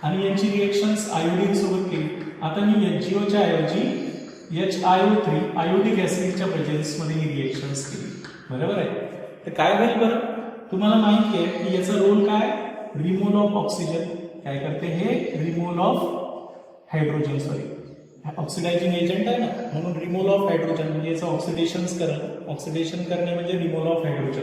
आणि यांची रिएक्शन्स आयोडीन सोबत केली. आता मी HgOच्या ऐवजी HiO3 आयोडिक ॲसिडच्या प्रेझेन्समध्ये ही रिएक्शन्स केली, बरोबर आहे. तर काय होईल बरं? तुम्हाला माहिती आहे की याचा रोल काय? Removal of oxygen. काय करते हे? Removal of hydrogen, sorry oxidizing agent आहे ना, म्हणून रिमूव्हल ऑफ हायड्रोजन म्हणजे याचं ऑक्सिडेशन्स करणं. ऑक्सिडेशन करणे म्हणजे रिमूव्हल ऑफ हायड्रोजन.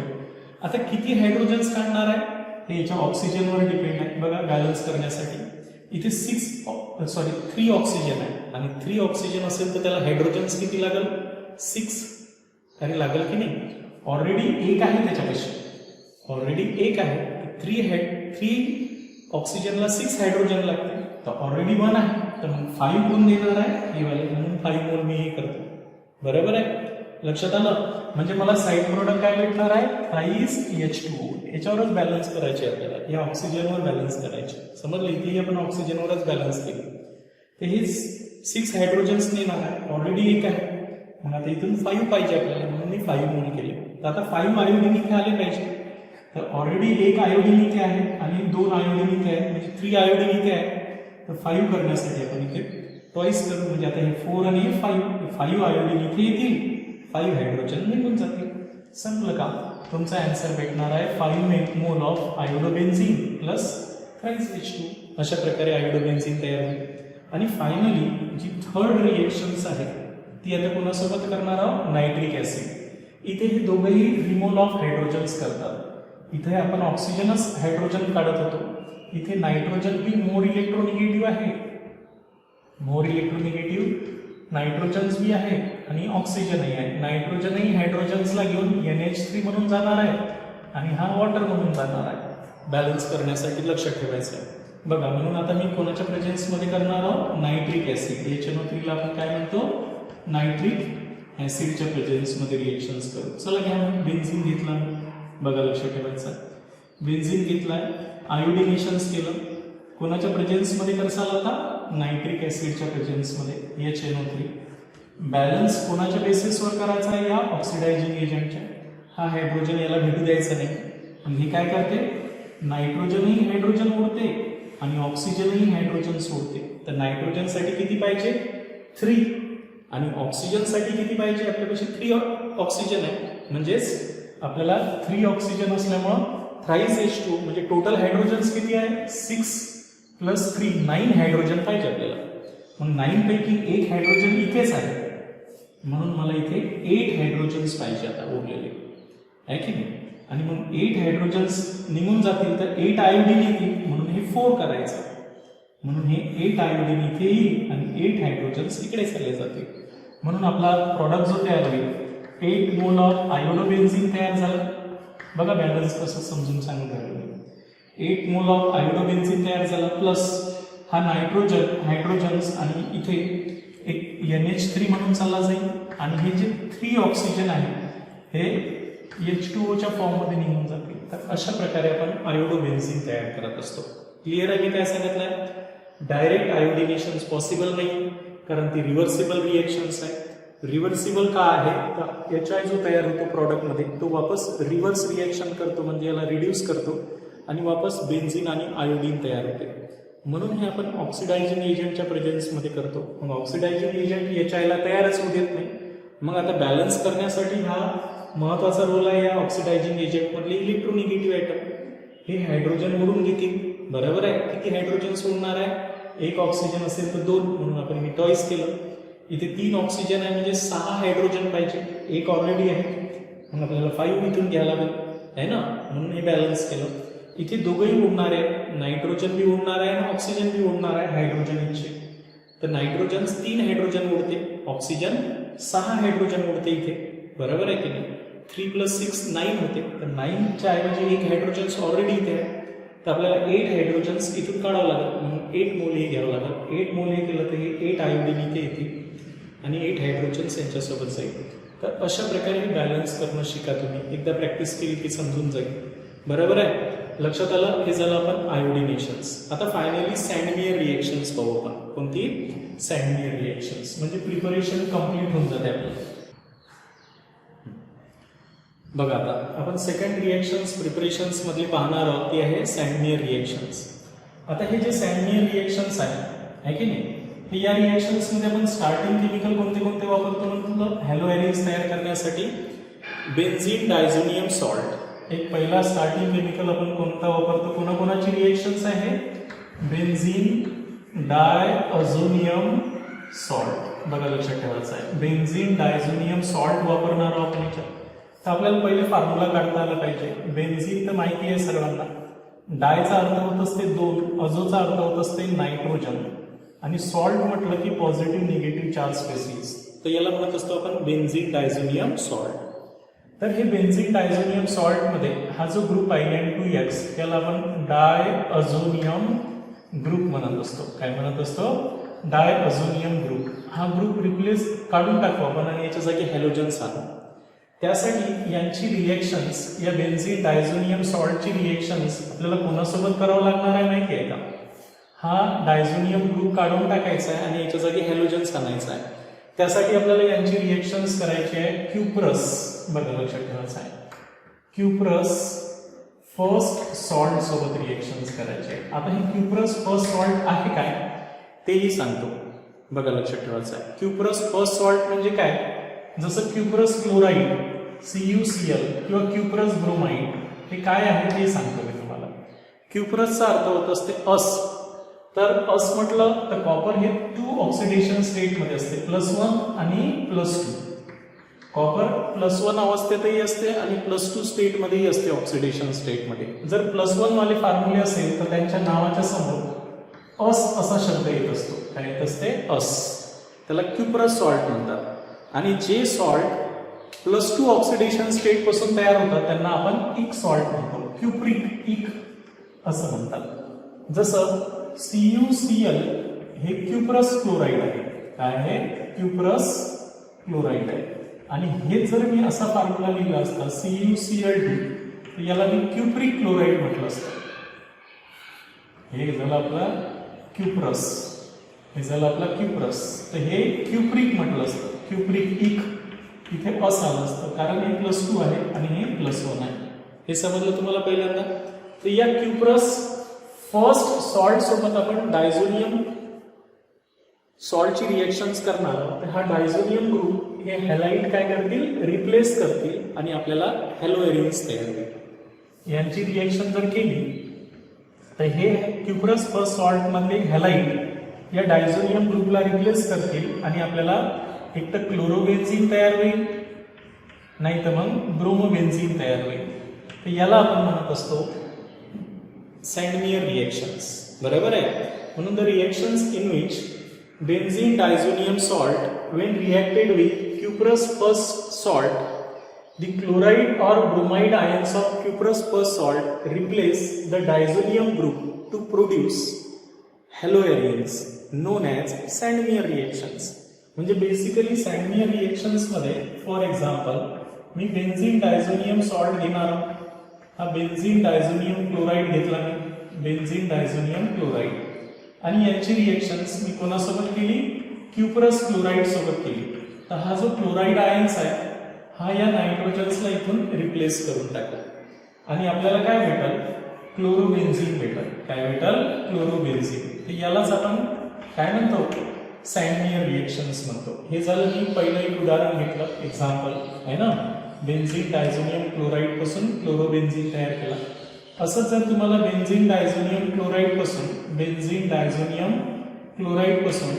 आता किती हायड्रोजन्स काढणार आहे हे याच्या ऑक्सिजनवर डिपेंड आहे. बघा, बॅलन्स करण्यासाठी इथे 3 ऑक्सिजन आहे, आणि 3 ऑक्सिजन असेल तर त्याला हायड्रोजन्स किती लागेल? 6. अरे लागेल की नाही? ऑलरेडी 1 आहे त्याच्यापेक्षा, ऑलरेडी 1 आहे. 3 ऑक्सिजनला 6 हायड्रोजन लागते, तर ऑलरेडी 1 आहे, तर मग 5 कोण देणार आहे? हे वाले, म्हणून 5 मोल मी हे करतो, बरोबर आहे. लक्षात आलं. म्हणजे मला साईड प्रोडक्ट काय भेटणार आहे? Price H2O. याच्यावरच बॅलन्स करायचे आपल्याला, या ऑक्सिजनवर बॅलन्स करायचे. समजलं? इथेही आपण ऑक्सिजनवरच बॅलन्स केली. तर हे 6 हायड्रोजन्स नेणार आहे, ऑलरेडी 1 आहे, मग आता इथून 5 पाहिजे आपल्याला, म्हणून मी 5 मोल केले. तर आता 5 आयोडीन इथे आले पाहिजे. तर ऑलरेडी 1 आयोडीन इथे आहे आणि 2 आयोडीन इथे आहे, म्हणजे 3 आयोडीन इथे आहे. तर 5 करण्यासाठी आपण इथे टॉईस करू, म्हणजे आता हे 4 आणि हे 5 आयोडीन इथे येतील, 5 हायड्रोजन निघून जातील. संपलं का? तुमचा आन्सर भेटणार आहे 5 मोल ऑफ आयोडोबेन्झिन प्लस H2. अशा प्रकारे आयोडोबेन्झिन तयार होईल. आणि फायनली जी थर्ड रिएक्शन्स आहे ती आता कोणासोबत करणार आहोत? Nitric acid. इथे हे दोघंही रिमूव्हल ऑफ हायड्रोजन्स करतात. इथे आपण ऑक्सिजनच हायड्रोजन काढत होतो, इथे नायट्रोजन बी मोर इलेक्ट्रोनिगेटिव्ह आहे, मोर इलेक्ट्रोनिगेटिव्ह नायट्रोजन्स बी आहे आणि ऑक्सिजनही आहे. नायट्रोजनही हायड्रोजन्सला घेऊन NH3 म्हणून जाणार आहे आणि हा वॉटर म्हणून जाणार आहे. बॅलन्स करण्यासाठी लक्षात ठेवायचं आहे. बघा, म्हणून आता मी कोणाच्या प्रेझेन्समध्ये करणार आहोत? Nitric acid. HNO3 ला आपण काय म्हणतो? नायट्रिक ॲसिडच्या प्रेझेन्समध्ये रिएक्शन्स करू. चला घ्या, बेन्झिन घेतला, बघा लक्षात ठेवायचं. बेन्झीन घेतलाय, आयोडिनेशन्स केलं, कोणाच्या प्रेझेन्समध्ये करसाल आता, नायट्रिक ऍसिडच्या प्रेझेन्समध्ये HNO3. बॅलन्स कोणाच्या बेसिसवर करायचा आहे, या ऑक्सिडायझिंग एजंटच्या. हा हायड्रोजन याला भेटू द्यायचा नाही. आणि हे काय करते, नायट्रोजनही हायड्रोजन ओढते आणि ऑक्सिजनही हायड्रोजन सोडते. तर नायट्रोजनसाठी किती पाहिजे, 3, आणि ऑक्सिजनसाठी किती पाहिजे, आपल्यापाशी 3 ऑक्सिजन आहे. म्हणजेच आपल्याला 3 ऑक्सिजन असल्यामुळं थ्राईस H2 म्हणजे टोटल हायड्रोजन्स किती आहे, 6 + 3 9 हायड्रोजन पाहिजे आपल्याला. मग 9 पैकी 1 हायड्रोजन इथेच आहे, म्हणून मला इथे 8 हायड्रोजन्स पाहिजे आता उरलेले, आहे की नाही. आणि मग 8 हायड्रोजन्स निघून जातील तर 8 आयोडीन येतील, म्हणून हे 4 करायचं. म्हणून हे 8 आयोडीन इथे येईल आणि 8 हायड्रोजन्स इकडे चालले जातील. म्हणून आपला प्रॉडक्ट जो तयार होईल, 8 मोल ऑफ आयोडोबेन्झीन तयार झालं. बघा बॅलन्स कसं समजून सांगून राहिलं. 8 मोल ऑफ आयोडोबेन्झीन तयार झालं, प्लस हा नायट्रोजन हायड्रोजन्स आणि इथे एक NH3 म्हणून चालला जाईल. आणि हे जे 3 ऑक्सिजन आहे हे H2O फॉर्ममध्ये निघून जातील. तर अशा प्रकारे आपण आयोडोबेन्झीन तयार करत असतो. क्लिअर आहे, काय सांगितलंय, डायरेक्ट आयोडिनेशन पॉसिबल नाही, कारण ती रिव्हर्सिबल रिएक्शन्स आहे. रिव्हर्सिबल का आहे, तर HI जो तयार होतो प्रॉडक्टमध्ये तो वापस रिव्हर्स रिएक्शन करतो, म्हणजे याला रिड्यूस करतो आणि वापस बेन्झीन आणि आयोडीन तयार होते. म्हणून हे आपण ऑक्सिडायझिंग एजंटच्या प्रेझेन्समध्ये करतो. मग ऑक्सिडायझिंग एजंट HI ला तयारच होऊ देत नाही. मग आता बॅलन्स करण्यासाठी हा महत्वाचा रोल आहे या ऑक्सिडायझिंग एजंट मधले इलेक्ट्रोनिगेटिव्ह ॲटम. हे हायड्रोजन ओढून घेतील, बरोबर आहे. किती हायड्रोजन सोडणार आहे, 1 ऑक्सिजन असेल तर 2, म्हणून आपण हे टॉईस केलं. इथे 3 ऑक्सिजन आहे म्हणजे 6 हायड्रोजन पाहिजे, 1 ऑलरेडी आहे, मग आपल्याला 5 इथून घ्यायला लागेल, आहे ना. म्हणून हे बॅलन्स केलं. इथे दोघंही उडणार आहे, नायट्रोजन बी उडणार आहे आणि ऑक्सिजन बी उडणार आहे हायड्रोजन इथे. तर नायट्रोजन 3 हायड्रोजन उडते, ऑक्सिजन 6 हायड्रोजन उडते इथे, बरोबर आहे की नाही. 3 + 6 9 होते. तर 9च्या ऐवजी 1 हायड्रोजन्स ऑलरेडी इथे आहे, तर आपल्याला 8 हायड्रोजन्स इथून काढावं लागेल. म्हणून 8 मोल हे घ्यावं लागेल. 8 मोल हे केलं तर हे 8 आयोडीन इथे येतील आणि 8 हायड्रोजन्स यांच्यासोबत जाईल. तर अशा प्रकारे हे बॅलन्स करणं शिका तुम्ही. एकदा प्रॅक्टिस केली की समजून जाईल, बरोबर आहे. लक्षात आलं. हे झालं आपण आयोडिनेशन्स. आता फायनली सँडमियर रिएक्शन्स पाहू आपण. कोणती, सँडमियर रिएक्शन्स. म्हणजे प्रिपरेशन कम्प्लीट होऊन जाते आपल्याला. बघा आता आपण सेकंड रिएक्शन्स प्रिपरेशन्स मध्ये पाहणार आहोत, ती आहे सँडमियर रिएक्शन्स. आता हे जे सँडमियर रिएक्शन्स आहे की नाही, हे या रिएक्शन्स मध्ये आपण स्टार्टिंग केमिकल कोणते कोणते वापरतो म्हणतो, हॅलो एरिन्स तयार करण्यासाठी बेन्झीन डायझोनियम सॉल्ट. एक पहिला स्टार्टिंग केमिकल आपण कोणता वापरतो, कोणाकोणाची रिएक्शन्स आहे, बेन्झीन डायझोनियम सॉल्ट. बघा लक्षात ठेवायचं आहे, बेन्झीन डायझोनियम सॉल्ट वापरणार आहोत आपण याच्यात. तर आपल्याला पहिले फॉर्म्युला काढता आला पाहिजे. बेन्झीन तर माहिती आहे सर्वांना, डायचा अर्थ होत असते 2, अझोचा अर्थ होत असते नायट्रोजन, आणि सॉल्ट म्हटलं की पॉझिटिव्ह निगेटिव्ह चार्ज स्पेसिस. तर याला म्हणत असतो आपण बेन्झीन डायझोनियम सॉल्ट. तर हे बेन्झीन डायझोनियम सॉल्ट मध्ये हा जो ग्रुप आहे N2X त्याला आपण डायअझोनियम ग्रुप म्हणत असतो. काय म्हणत असतो, डायअझोनियम ग्रुप. हा ग्रुप रिप्लेस काढून टाकू आपण आणि याच्या जागी हॅलोजन्स आणू. त्यासाठी यांची रिएक्शन्स, या बेन्झीन डायझोनियम सॉल्टची रिएक्शन्स आपल्याला कोणासोबत करावं लागणार आहे माहिती आहे का, हा डायझोनियम ग्रुप काढून टाकायचा आहे आणि याच्या जागी हॅलोजन्स आणायचा आहे. त्यासाठी आपल्याला यांची रिएक्शन्स करायची आहे क्युप्रस. बघा लक्षात ठेवायचं आहे, क्युप्रस फर्स्ट सॉल्ट सोबत रिएक्शन्स करायचे आहे. आता हे क्युप्रस फर्स्ट सॉल्ट आहे काय तेही सांगतो. बघा लक्षात ठेवायचं आहे, क्युप्रस फर्स्ट सॉल्ट म्हणजे काय, जसं क्युप्रस क्लोराईड CuCl किंवा क्युप्रस ब्रोमाइड हे काय आहे ते सांगतो मी तुम्हाला. क्युप्रसचा अर्थ होत असते अस. तर अस म्हटलं तर कॉपर हे 2 ऑक्सिडेशन स्टेटमध्ये असते, +1 आणि +2. कॉपर +1 अवस्थेतही असते आणि +2 स्टेटमध्येही असते, ऑक्सिडेशन स्टेटमध्ये. जर +1 वाले फॉर्म्युले असेल तर त्यांच्या नावाच्या समोर अस असा शब्द येत असतो. काय येत असते, अस. त्याला क्युप्रस सॉल्ट म्हणतात. आणि जे सॉल्ट +2 ऑक्सिडेशन स्टेट पासून तयार होतात त्यांना आपण इक सॉल्ट म्हणतो, क्युप्रिक इक असं म्हणतात. जसं CuCl हे क्युप्रस क्लोराईड आहे. काय आहे, क्युप्रस क्लोराईड आहे. आणि हे जर मी असा फॉर्म्युला लिहिला असता CuCl2 याला मी क्युप्रिक क्लोराईड म्हटलं असतं. हे झालं आपला क्युप्रस, हे झालं आपला क्युप्रस. तर हे क्युप्रिक म्हटलं असतं. क्युप्रिक इक इथे अस आलं असतं कारण हे +2 आहे आणि हे +1 आहे. हे समजलं तुम्हाला पहिल्यांदा. तर या क्युप्रस फर्स्ट सॉल्ट सोबत आपण डायझोनियम सॉल्टची रिएक्शन्स करणार आहोत. तर हा डायझोनियम ग्रुप हे हॅलाइड काय करतील, रिप्लेस करतील आणि आपल्याला हॅलोएरिन्स तयार होईल. यांची रिएक्शन जर केली तर हे क्युप्रस फर्स्ट सॉल्ट मधले हॅलाइड या डायझोनियम ग्रुपला रिप्लेस करतील आणि आपल्याला एक तर क्लोरोबेन्झीन तयार होईल, नाही तर मग ब्रोमोबेन्झीन तयार होईल. तर याला आपण म्हणत असतो सँडमियर रिएक्शन्स. बरोबर आहे. म्हणून the reactions in which benzene diazonium salt when reacted with cuprous first salt, the chloride or bromide ions of cuprous first salt replace the diazonium group to produce haloarenes known as Sandmeyer reactions. म्हणजे बेसिकली सँडमियर रिएक्शन्स मध्ये for example me benzene diazonium salt घेणार. हा बेन्झीन डायझोनियम क्लोराईड घेतला मी, बेन्झीन डायझोनियम क्लोराईड, आणि यांची रिएक्शन्स मी कोणासोबत केली, क्युप्रस क्लोराईड सोबत केली. तर हा जो क्लोराईड आयन्स आहे हा या नायट्रोजन्सला इथून रिप्लेस करून टाकला आणि आपल्याला काय भेटल, क्लोरोबेन्झीन भेटल. काय भेटल, क्लोरोबेन्झीन. तर यालाच आपण काय म्हणतो, सँडमियर रिएक्शन्स म्हणतो. हे झालं मी पहिलं एक उदाहरण घेतलं, एक्झाम्पल आहे ना, बेन्झीन डायझोनियम क्लोराईड पासून क्लोरोबेन्झीन तयार केला. असंच जर तुम्हाला बेन्झीन डायझोनियम क्लोराईड पासून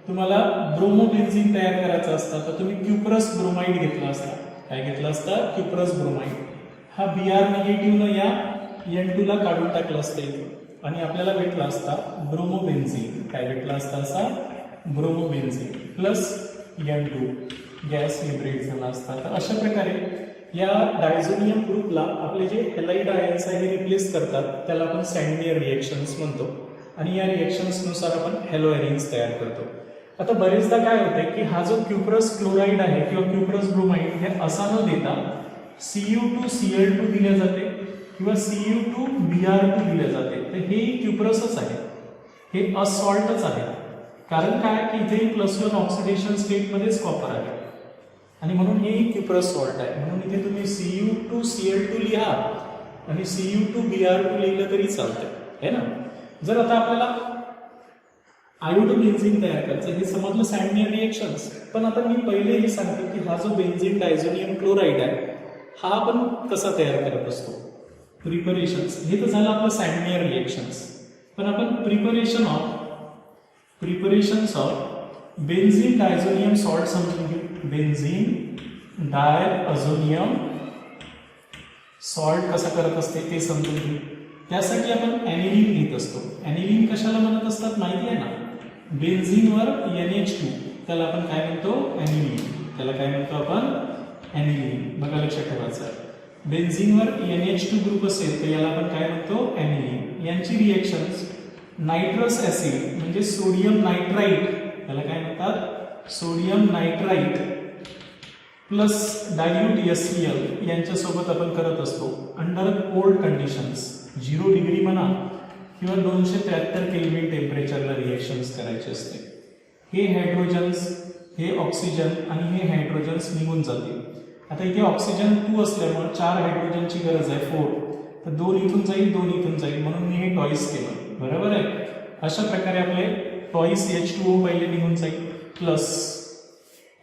तुम्हाला ब्रोमोबेन्झीन तयार करायचं असतं तर तुम्ही क्युप्रस ब्रोमाइड घेतला असता. काय घेतला असता, क्युप्रस ब्रोमाइड. हा Br निगेटिव्हनं या N2 ला काढून टाकलं असतं इथं आणि आपल्याला भेटला असता ब्रोमोबेन्झीन. काय भेटला असता, असा ब्रोमोबेन्झीन प्लस N2 गॅस लिबरेट झाला असता. तर अशा प्रकारे या डायझोनियम ग्रुपला आपले जे हॅलाइड आयन्स आहे हे रिप्लेस करतात. त्याला आपण सँडमियर रिएक्शन्स म्हणतो आणि या रिएक्शन्सनुसार आपण हॅलोएरिन्स तयार करतो. आता बरेचदा काय होतंय की हा जो क्युप्रस क्लोराईड आहे किंवा क्युप्रस ब्रोमाइड हे असा न देता Cu2Cl2 दिले जाते किंवा Cu2Br2 दिले जाते. तर हे क्युप्रसच आहे, हे असॉल्टच आहे. कारण काय की इथे +1 ऑक्सिडेशन स्टेटमध्येच कॉपर आहे आणि म्हणून हे क्युप्रस सॉल्ट आहे. म्हणून इथे तुम्ही Cu2Cl2 लिहा आणि Cu2Br2 लिहिलं तरी चालतंय, है ना. जर आता आपल्याला आयोडोबेन्झीन तयार करायचं, हे समजलं सँडमियर रिएक्शन्स. पण आता मी पहिले हे सांगतो की हा जो बेन्झीन डायझोनियम क्लोराईड आहे हा आपण कसा तयार करत असतो, प्रिपरेशन्स. हे तर झालं आपलं सँडमियर रिएक्शन्स. पण आपण preparations of benzene diazonium salt समजून घेऊ. बेन्झीन डायअझोनियम सॉल्ट कसा करत असते ते समजून घेऊ. त्यासाठी आपण ॲनिलीन घेत असतो. ॲनिलीन कशाला म्हणत असतात माहिती आहे ना, बेन्झीनवर NH2 त्याला आपण काय म्हणतो, ॲनिलीन. त्याला काय म्हणतो आपण, ॲनिलीन. बघा लक्षात ठेवायचं, बेन्झीनवर NH2 ग्रुप असेल तर याला आपण काय म्हणतो, ॲनिलीन. यांची रिएक्शन्स नायट्रस ॲसिड म्हणजे सोडियम नायट्राइट, त्याला काय म्हणतात, sodium nitrite plus dilute HCl यांच्यासोबत आपण करत असतो अंडर कोल्ड कंडिशन्स. 0 डिग्री म्हणा किंवा 273 केल्विन टेम्परेचरला रिएक्शन्स करायचे असते. हे हायड्रोजन्स, हे ऑक्सिजन आणि हे हायड्रोजन्स निघून जातील. आता इथे ऑक्सिजन 2 असल्यामुळे 4 हायड्रोजनची गरज आहे, 4. तर 2 इथून जाईल, 2 इथून जाईल, म्हणून मी हे टॉईस केलं. बरोबर आहे. अशा प्रकारे आपले टॉईस H2O पहिले निघून जाईल प्लस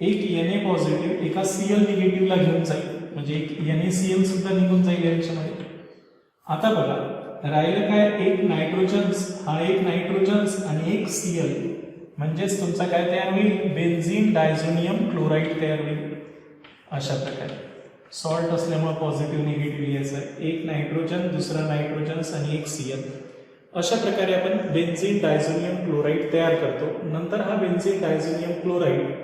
एक Na पॉझिटिव्ह एका Cl निगेटिव्हला घेऊन जाईल, म्हणजे एक NaCl सुद्धा निघून जाईल यांच्यामध्ये. आता बघा राहिलं काय, एक नायट्रोजन्स, हा एक नायट्रोजन्स आणि एक Cl, म्हणजेच तुमचा काय तयार होईल, बेन्झीन डायझोनियम क्लोराईड तयार होईल. अशा प्रकारे सॉल्ट असल्यामुळे पॉझिटिव्ह निगेटिव्ह यायचं आहे, एक नायट्रोजन, दुसरा नायट्रोजन्स आणि एक Cl. अशा प्रकारे आपण बेन्झीन डायझोनियम क्लोराईड तयार करतो. नंतर हा benzene diazonium chloride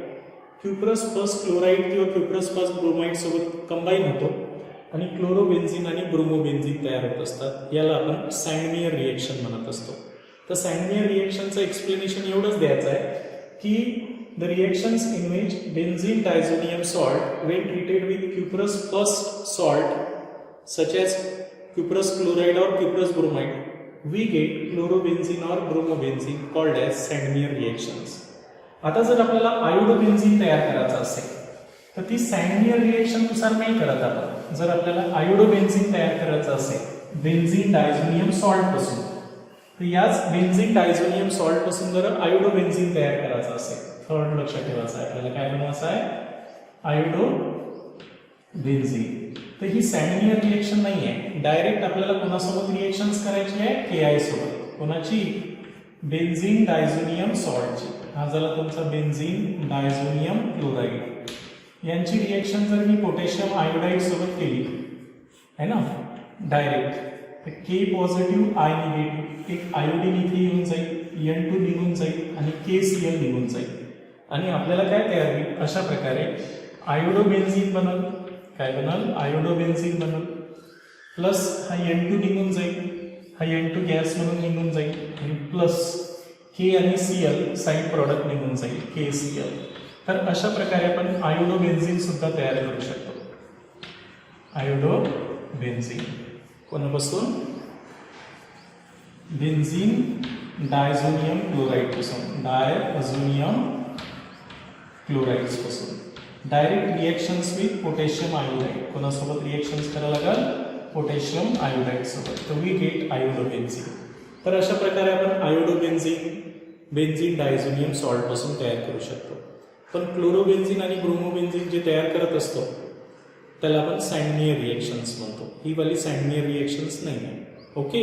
cuprous first chloride किंवा क्युप्रस फर्स्ट ब्रोमाइड सोबत कंबाईन होतो आणि क्लोरोबेन्झीन आणि ब्रोमोबेन्झीन तयार होत असतात. याला आपण सँडमियर रिएक्शन म्हणत असतो. तर सँडमियर रिएक्शनचं एक्सप्लेनेशन एवढंच द्यायचं आहे की the reactions in which benzene diazonium salt when treated with cuprous first salt such as cuprous chloride or cuprous bromide, we get chlorobenzene or bromobenzene called as Sandmeyer reactions. आता जर आपल्याला आयोडोबेन्झीन तयार करायचं असेल तर ती सॅन्डमियर रिएक्शन नुसार नाही करत आपण. जर आपल्याला आयोडोबेन्झीन तयार करायचं असेल बेन्झीन डायझोनियम सॉल्ट पासून, तर याच बेन्झीन डायझोनियम सॉल्ट पासून जर आयोडोबेन्झीन तयार करायचं असेल, थर्ड लक्षात ठेवायचं आहे आपल्याला, काय बनवायचं आहे आयोडोबेन्झीन. तर ही सॅन्डमियर रिएक्शन नाही आहे, डायरेक्ट आपल्याला कोणासोबत रिएक्शन्स करायची आहे KI सोबत. कोणाची? बेन्झीन डायझोनियम सॉल्टची. हा झाला तुमचा बेन्झीन डायझोनियम क्लोराईड. यांची रिएक्शन जर मी पोटॅशियम आयोडाईड सोबत केली आहे ना डायरेक्ट, तर K पॉझिटिव्ह I निगेटिव्ह, एक आयोडीन इथे येऊन जाईल, N2 निघून जाईल आणि KCl निघून जाईल आणि आपल्याला काय तयार होईल? अशा प्रकारे आयोडोबेन्झीन बनल. काय बनल? आयोडोबेन्झीन बनल. प्लस हा N2 निघून जाईल, हा N2 गॅस म्हणून निघून जाईल आणि प्लस K आणि Cl साईड प्रॉडक्ट निघून जाईल KCl. तर अशा प्रकारे आपण आयोडोबेन्झीन सुद्धा तयार करू शकतो. आयोडोबेन्झीन कोणापासून? बेन्झीन डायझोनियम क्लोराईड पासून, डायझोनियम क्लोराइड्स पासून. Direct reactions with potassium iodide. कोणासोबत रिएक्शन्स करायला लागेल? पोटॅशियम आयोडाईड सोबत. तर वी गेट आयोडोबेन्झीन. तर अशा प्रकारे आपण आयोडोबेन्झीन बेन्झीन डायझोनियम सॉल्ट पासून तयार करू शकतो. पण क्लोरोबेन्झीन आणि ब्रोमोबेन्झीन जे तयार करत असतो त्याला आपण सॅन्डमियर रिएक्शन्स म्हणतो. ही वाली सॅन्डमियर रिएक्शन्स नाही आहे. ओके,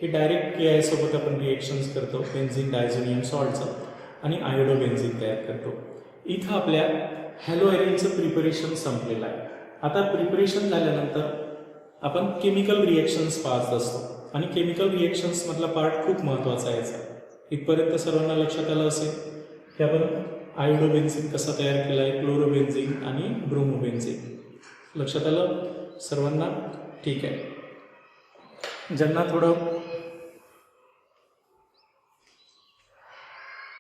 हे डायरेक्ट KI सोबत आपण रिएक्शन्स करतो बेन्झीन डायझोनियम सॉल्टचं आणि आयोडोबेन्झीन तयार करतो. इथं आपल्या हॅलोएरिनचं प्रिपरेशन संपलेलं आहे. आता प्रिपरेशन झाल्यानंतर आपण केमिकल रिएक्शन्स पाहत असतो आणि केमिकल रिएक्शन्स मधला पार्ट खूप महत्त्वाचा आहे याचा. इथपर्यंत सर्वांना लक्षात आलं असेल की आपण आयोडोबेन्झीन कसा तयार केला आहे, क्लोरोबेन्झीन आणि ब्रोमोबेन्झीन. लक्षात आलं सर्वांना? ठीक आहे. ज्यांना थोडं